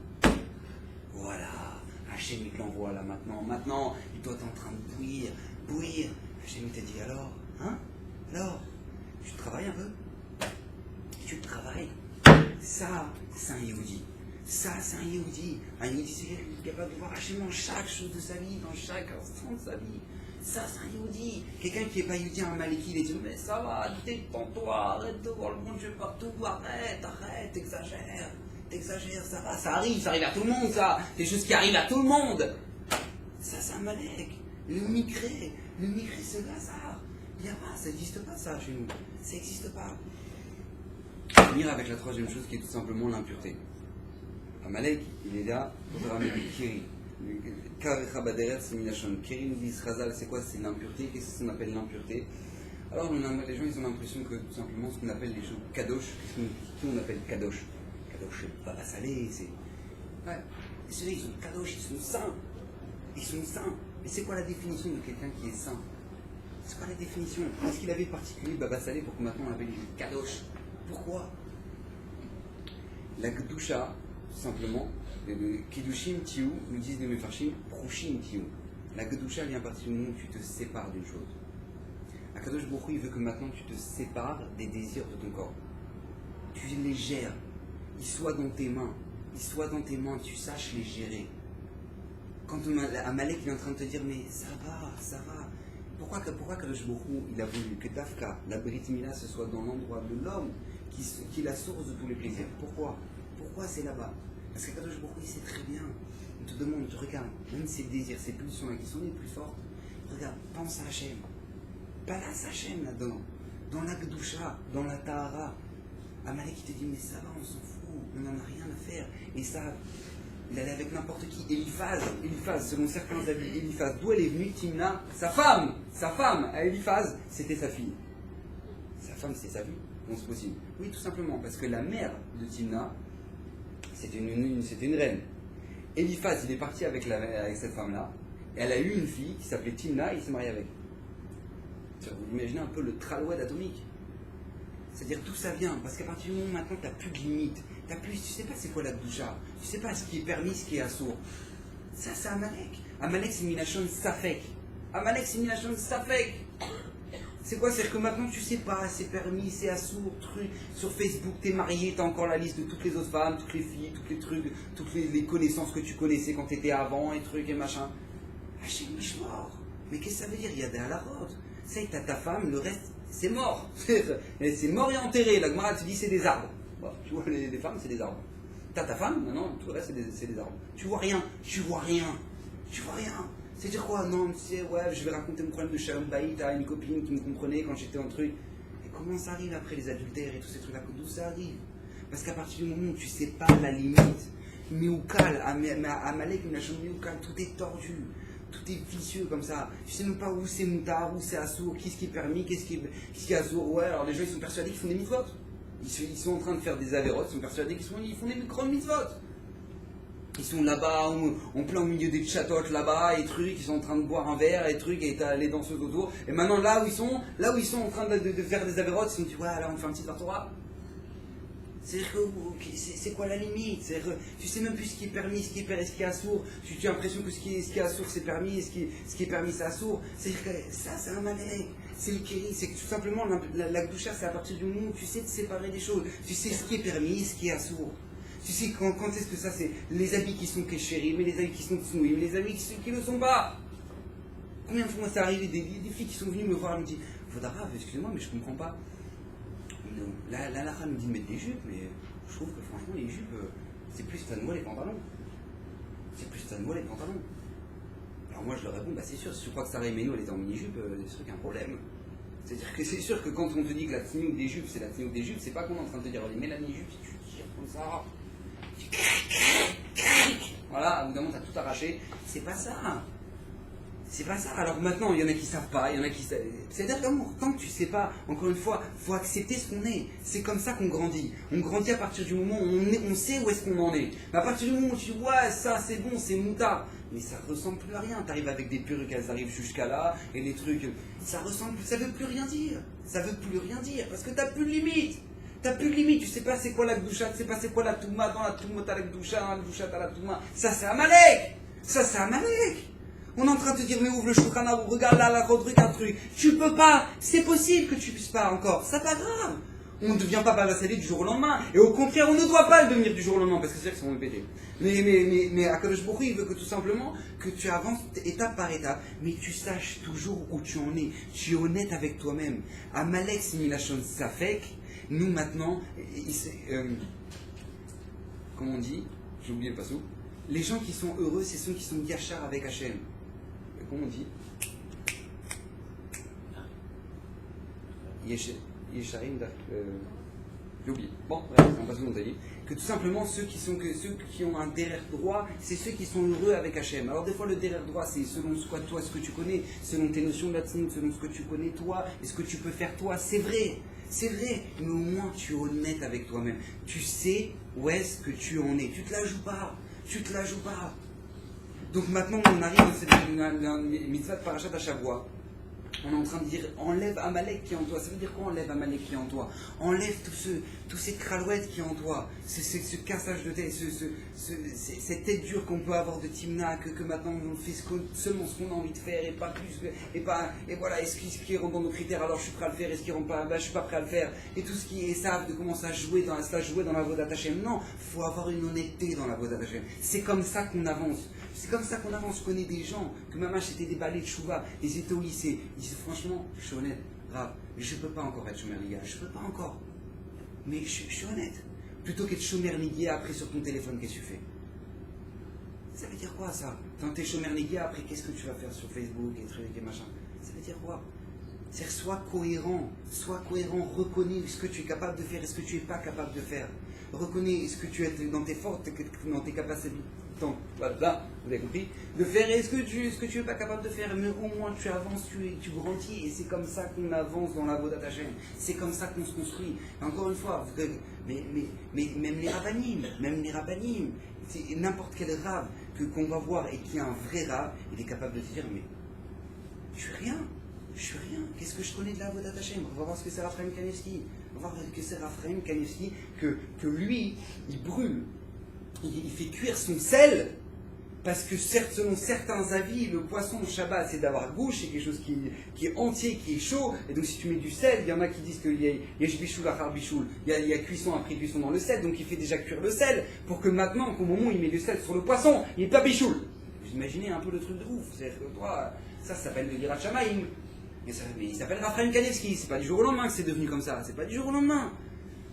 S1: Voilà, Hachem, il te l'envoie là maintenant. Maintenant, il doit être en train de bouillir. Hachem, il t'a dit alors, hein? Alors, tu travailles un peu? Tu travailles? Ça, c'est un Yehudi. Ça, c'est un Yehudi. Un Yehudi, c'est quelqu'un qui est capable de voir Hachem dans chaque chose de sa vie, dans chaque instant de sa vie. Ça, c'est un Yehudi. Quelqu'un qui n'est pas Yehudi, un Maliki, il est dit, mais ça va, détends-toi, arrête de voir le bon Dieu partout, arrête, t'exagères, ça va, ça arrive à tout le monde, ça. Des choses qui arrivent à tout le monde. Ça, c'est un Malek. Le migré, c'est le hasard. Il n'y a pas, ça n'existe pas ça chez nous. Ça n'existe pas. Finir avec la troisième chose qui est tout simplement l'impureté. Amalek, il est là pour ramener le Kiri. Kiri nous dit Srazal, c'est quoi? C'est l'impureté. Qu'est-ce qu'on appelle l'impureté? Alors les gens ils ont l'impression que tout simplement ce qu'on appelle les choses kadosh, qu'est-ce qu'on appelle kadosh? Kadosh c'est pas salé, c'est. Ouais. Ceux-là ils sont kadosh, ils sont saints. Ils sont saints. Mais c'est quoi la définition de quelqu'un qui est saint? C'est quoi la définition? Qu'est-ce qu'il avait particulier Baba Salé pour que maintenant on appelle les kadosh? Pourquoi? La Gdusha, tout simplement, le Kiddushim Tiou, nous disent les Mefarshim, Prushim Tiou. La Gdusha vient à partir du moment où tu te sépares d'une chose. Akadosh Baruch Hu, il veut que maintenant tu te sépares des désirs de ton corps. Tu les gères. Ils soient dans tes mains. Tu saches les gérer. Quand Amalek il est en train de te dire, mais ça va. Pourquoi Akadosh Baruch Hu, il a voulu que Dafka, la Brit Mila, ce soit dans l'endroit de l'homme qui est la source de tous les plaisirs? Pourquoi c'est là-bas? Parce qu'Akadosh Baruch Hu, il sait très bien. On te demande, tu regardes, même ces désirs, ces pulsions qui sont les plus fortes, regarde, pense à Hachem. Place Hachem là-dedans. Dans la Gdusha, dans la Tahara. Amalek qui te dit, mais ça va, on s'en fout, on n'en a rien à faire. Et ça, il allait avec n'importe qui. Eliphaz, selon certains avis, Eliphaz, d'où elle est venue, Timna? Sa femme, à Eliphaz, c'était sa fille. Sa femme, c'est sa fille? Non, c'est possible. Oui, tout simplement, parce que la mère de Timna, C'était une reine. Eliphaz, il est parti avec cette femme-là. Elle a eu une fille qui s'appelait Timna et il s'est marié avec. Vous imaginez un peu le traloued atomique. C'est-à-dire d'où ça vient. Parce qu'à partir du moment où maintenant tu n'as plus de limite, tu sais pas c'est quoi la doucha, tu sais pas ce qui est permis, ce qui est assourd. Ça c'est Amalek. Amalek c'est Minachon Safek. Amalek c'est Minachon Safek. C'est quoi? C'est que maintenant tu sais pas, c'est permis, c'est assourd, truc. Sur Facebook, t'es marié, t'as encore la liste de toutes les autres femmes, toutes les filles, tous les trucs, toutes les connaissances que tu connaissais quand t'étais avant, et trucs et machin. Hachem Mishmor. Mais qu'est-ce que ça veut dire? Il y a des halachot. Ça y est, t'as ta femme, le reste, c'est mort. C'est mort et enterré. La Gemara te dit c'est des arbres. Bon, tu vois, les femmes, c'est des arbres. T'as ta femme, non, tout le reste, c'est des arbres. Tu vois rien, tu vois rien, tu vois rien. C'est dire quoi? Non, tu sais, ouais, je vais raconter mon problème de Shalom Baït à une copine qui me comprenait quand j'étais en truc. Et comment ça arrive après les adultères et tous ces trucs-là? D'où ça arrive? Parce qu'à partir du moment où tu sais pas la limite, Méoukal, Amalek, Méoukal, tout est tordu. Tout est vicieux comme ça. Tu sais même pas où c'est moutard, où c'est assourd, qu'est-ce qui est permis, qu'est-ce qui est assourd. Ouais, alors les gens ils sont persuadés qu'ils font des mitzvot. Ils sont en train de faire des avérotes, ils sont persuadés qu'ils font des grandes mitzvot. Ils sont là-bas, en plein au milieu des chatotes là-bas, et trucs, ils sont en train de boire un verre, et trucs, et t'as les danseuses autour. Et maintenant là où ils sont en train de faire des avérotes, ils se disent ouais, là on fait un petit Torah. C'est-à-dire que c'est quoi la limite? C'est-à-dire que tu sais même plus ce qui est permis, ce qui est assourd. Tu as l'impression que ce qui est assourd c'est permis, et ce qui est permis c'est assourd. C'est-à-dire que ça c'est un malek, c'est le kéri, c'est que tout simplement la gdoucha c'est à partir du moment où tu sais te séparer des choses. Tu sais ce qui est permis, ce qui est assourd. Tu sais quand est-ce que ça c'est les habits qui sont kéchérim, mais les habits qui sont tsnouim, les habits qui ne le sont pas. Combien de fois c'est arrivé des filles qui sont venues me voir et me disent Faudara, excusez-moi mais je comprends pas. La lacha nous dit de mettre des jupes, mais je trouve que franchement les jupes, c'est plus moi les pantalons. C'est plus moi les pantalons. Alors moi je leur réponds, bah c'est sûr, si tu crois que Sarah Emeno elle est en mini-jupe, c'est sûr qu'il y a un problème. C'est-à-dire que c'est sûr que quand on te dit que la tenue des jupes, c'est la tenue des jupes, c'est pas qu'on est en train de te dire, mets la mini-jupe, si tu tires comme ça, voilà, au bout d'un moment t'as tout arraché, c'est pas ça. C'est pas ça. Alors maintenant, il y en a qui savent pas, il y en a qui savent. C'est-à-dire que tant que tu sais pas, encore une fois, faut accepter ce qu'on est. C'est comme ça qu'on grandit. On grandit à partir du moment où on sait où est-ce qu'on en est. Mais à partir du moment où tu dis, ouais, ça c'est bon, c'est moutard. Mais ça ressemble plus à rien. T'arrives avec des perruques, elles arrivent jusqu'à là, et les trucs, ça veut plus rien dire. Ça veut plus rien dire, parce que t'as plus de limite. T'as plus de limite, tu sais pas c'est quoi la gdoucha, tu sais pas c'est quoi la touma, dans la touma t'as la gdoucha t'as la touma. Ça c'est Amalek. Ça c'est Amalek. On est en train de te dire, mais ouvre le Shulchan Aruch, regarde là, regarde un truc. Tu peux pas, c'est possible que tu puisses pas encore, c'est pas grave. On ne devient pas Balasalé du jour au lendemain. Et au contraire, on ne doit pas le devenir du jour au lendemain, parce que c'est vrai qu'ils sont répétés. Mais Akadosh Baruch Hu, il veut que tout simplement, que tu avances étape par étape, mais tu saches toujours où tu en es. Tu es honnête avec toi-même. Amalek Similachon Safek, nous maintenant, comment on dit? J'ai oublié le passou. Les gens qui sont heureux, c'est ceux qui sont yachar avec Hachem. Comment on dit? Yesharim, j'ai oublié. Bon, bref, on passe on a dit. Que tout simplement, ceux qui ont un derrière droit, c'est ceux qui sont heureux avec Hachem. Alors des fois, le derrière droit, c'est selon ce que tu connais, selon tes notions de la tzniut, selon ce que tu connais toi, et ce que tu peux faire toi. C'est vrai, mais au moins tu es honnête avec toi-même. Tu sais où est-ce que tu en es. Tu te la joues pas. Donc maintenant, on arrive dans cette mitzvah de Parashat Hashavua. On est en train de dire, enlève Amalek qui est en toi. Ça veut dire quoi, enlève Amalek qui est en toi? Enlève tous ces kralouettes qui est en toi, ce cassage de tête, cette tête dure qu'on peut avoir de Timna, que maintenant on fait seulement ce qu'on a envie de faire et pas plus, et voilà, est-ce qui rentre dans nos critères, alors je suis prêt à le faire, est-ce qui rentre pas, je suis pas prêt à le faire, et tout ce qui est savent de commencer à jouer dans la voie d'Atachem. Non, il faut avoir une honnêteté dans la voie d'Atachem. C'est comme ça qu'on avance. Je connais des gens, que maman c'était des balais de chouva, ils étaient au lycée, ils disaient franchement, je suis honnête, grave, je peux pas encore être Shomer Nigia, je peux pas encore, mais je suis honnête. Plutôt qu'être Shomer Nigia après sur ton téléphone, qu'est-ce que tu fais? Ça veut dire quoi ça? Quand t'es Shomer Nigia, après qu'est-ce que tu vas faire sur Facebook et trucs et machin? Ça veut dire quoi? C'est-à-dire, sois cohérent, reconnais ce que tu es capable de faire et ce que tu n'es pas capable de faire. Reconnais ce que tu es dans tes forces, dans tes capacités, voilà, vous avez compris, de faire et ce que tu n'es pas capable de faire, mais au moins tu avances, tu grandis, et c'est comme ça qu'on avance dans la Avodat Hashem. C'est comme ça qu'on se construit. Et encore une fois, mais même les rabbinim, c'est n'importe quel rave qu'on va voir et qui est un vrai rave, il est capable de se dire, mais je suis rien. Qu'est-ce que je connais de la Avodat Hashem? On va voir ce que c'est Raphaël Kanevski. On va voir ce que c'est Raphaël Kanevski, que lui, il brûle. Il fait cuire son sel, parce que selon certains avis, le poisson au Shabbat, c'est d'avoir gauche, c'est quelque chose qui est entier, qui est chaud. Et donc si tu mets du sel, il y en a qui disent qu'il y a bichoul achar bichoul, il y a cuisson après cuisson dans le sel, donc il fait déjà cuire le sel, pour que maintenant, qu'au moment où il met du sel sur le poisson, il n'est pas bichoul. Vous imaginez un peu le truc de ouf. C'est-à-dire que toi, ça s'appelle le Yirat Shamayim. Mais il s'appelle Raphaël Kanevski, c'est pas du jour au lendemain que c'est devenu comme ça, c'est pas du jour au lendemain.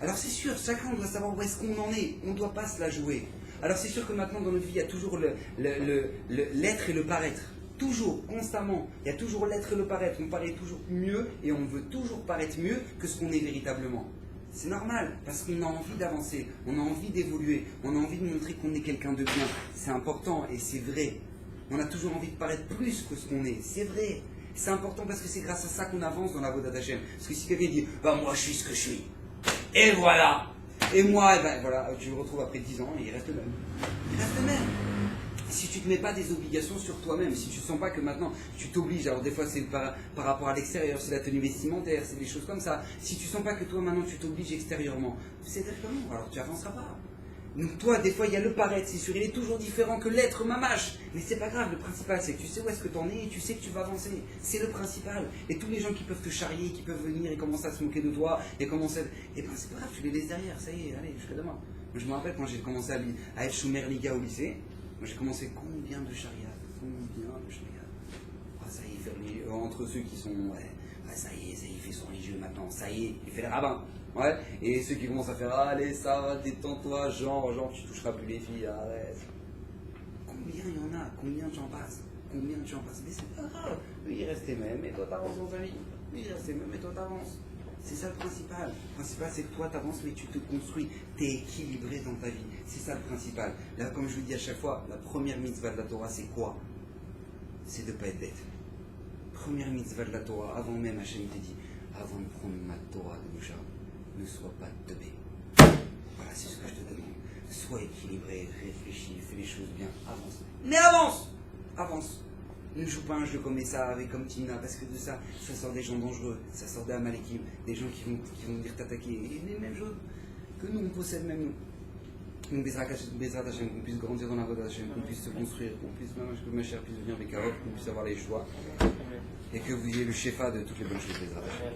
S1: Alors c'est sûr, chacun doit savoir où est-ce qu'on en est, on ne doit pas se la jouer. Alors c'est sûr que maintenant dans notre vie, il y a toujours l'être et le paraître. Toujours, constamment, il y a toujours l'être et le paraître. On paraît toujours mieux et on veut toujours paraître mieux que ce qu'on est véritablement. C'est normal, parce qu'on a envie d'avancer, on a envie d'évoluer, on a envie de montrer qu'on est quelqu'un de bien. C'est important et c'est vrai. On a toujours envie de paraître plus que ce qu'on est, c'est vrai. C'est important parce que c'est grâce à ça qu'on avance dans la Avodat Hashem. Parce que si quelqu'un dit « bah moi je suis ce que je suis », et voilà. Et moi, ben voilà, tu le retrouves après 10 ans et il reste le même. Il reste le même. Si tu ne te mets pas des obligations sur toi-même, si tu ne sens pas que maintenant tu t'obliges, alors des fois c'est par rapport à l'extérieur, c'est la tenue vestimentaire, c'est des choses comme ça. Si tu ne sens pas que toi maintenant tu t'obliges extérieurement, c'est-à-dire comment? Alors tu n'avanceras pas. Donc toi, des fois, il y a le paraître, c'est sûr, il est toujours différent que l'être mamache. Mais c'est pas grave, le principal, c'est que tu sais où est-ce que tu en es et tu sais que tu vas avancer. C'est le principal. Et tous les gens qui peuvent te charrier, qui peuvent venir et commencer à se moquer de toi, et commencer à... Eh ben c'est pas grave, tu les laisses derrière, ça y est, allez, jusqu'à demain. Moi, je me rappelle quand j'ai commencé à être Shumer Liga au lycée, moi j'ai commencé combien de charriades. Ah, ça y est, entre ceux qui sont... Ouais, ça y est, il fait son religieux maintenant, ça y est, il fait le rabbin. Ouais, et ceux qui commencent à faire allez, ça va, détends-toi, genre, tu toucheras plus les filles, arrête. Combien il y en a? Combien tu en passes? Mais c'est pas grave. Lui, il reste les mêmes, et toi, t'avances dans ta vie. Lui, il reste les mêmes, et toi, t'avances. C'est ça le principal. Le principal, c'est que toi, t'avances, mais tu te construis. T'es équilibré dans ta vie. C'est ça le principal. Là, comme je vous dis à chaque fois, la première mitzvah de la Torah, c'est quoi? C'est de ne pas être bête. Première mitzvah de la Torah, avant même, Hachem te dit, avant de prendre ma Torah de Moucha, ne sois pas teubé. Voilà, c'est ce que je te demande. Sois équilibré, réfléchis, fais les choses bien, avance. Mais avance. Ne joue pas un jeu comme ça, comme Timna, parce que de ça sort des gens dangereux, ça sort des Amalekim, des gens qui vont venir t'attaquer. Et les mêmes choses que nous, on possède même nous. Donc, Bezrat Hashem, qu'on puisse grandir dans la Avodat Hashem, qu'on puisse se construire, qu'on puisse, même que ma chère puisse devenir Bekarot, qu'on puisse avoir les choix, et que vous ayez le shefa de toutes les bonnes choses, Bezrat Hashem.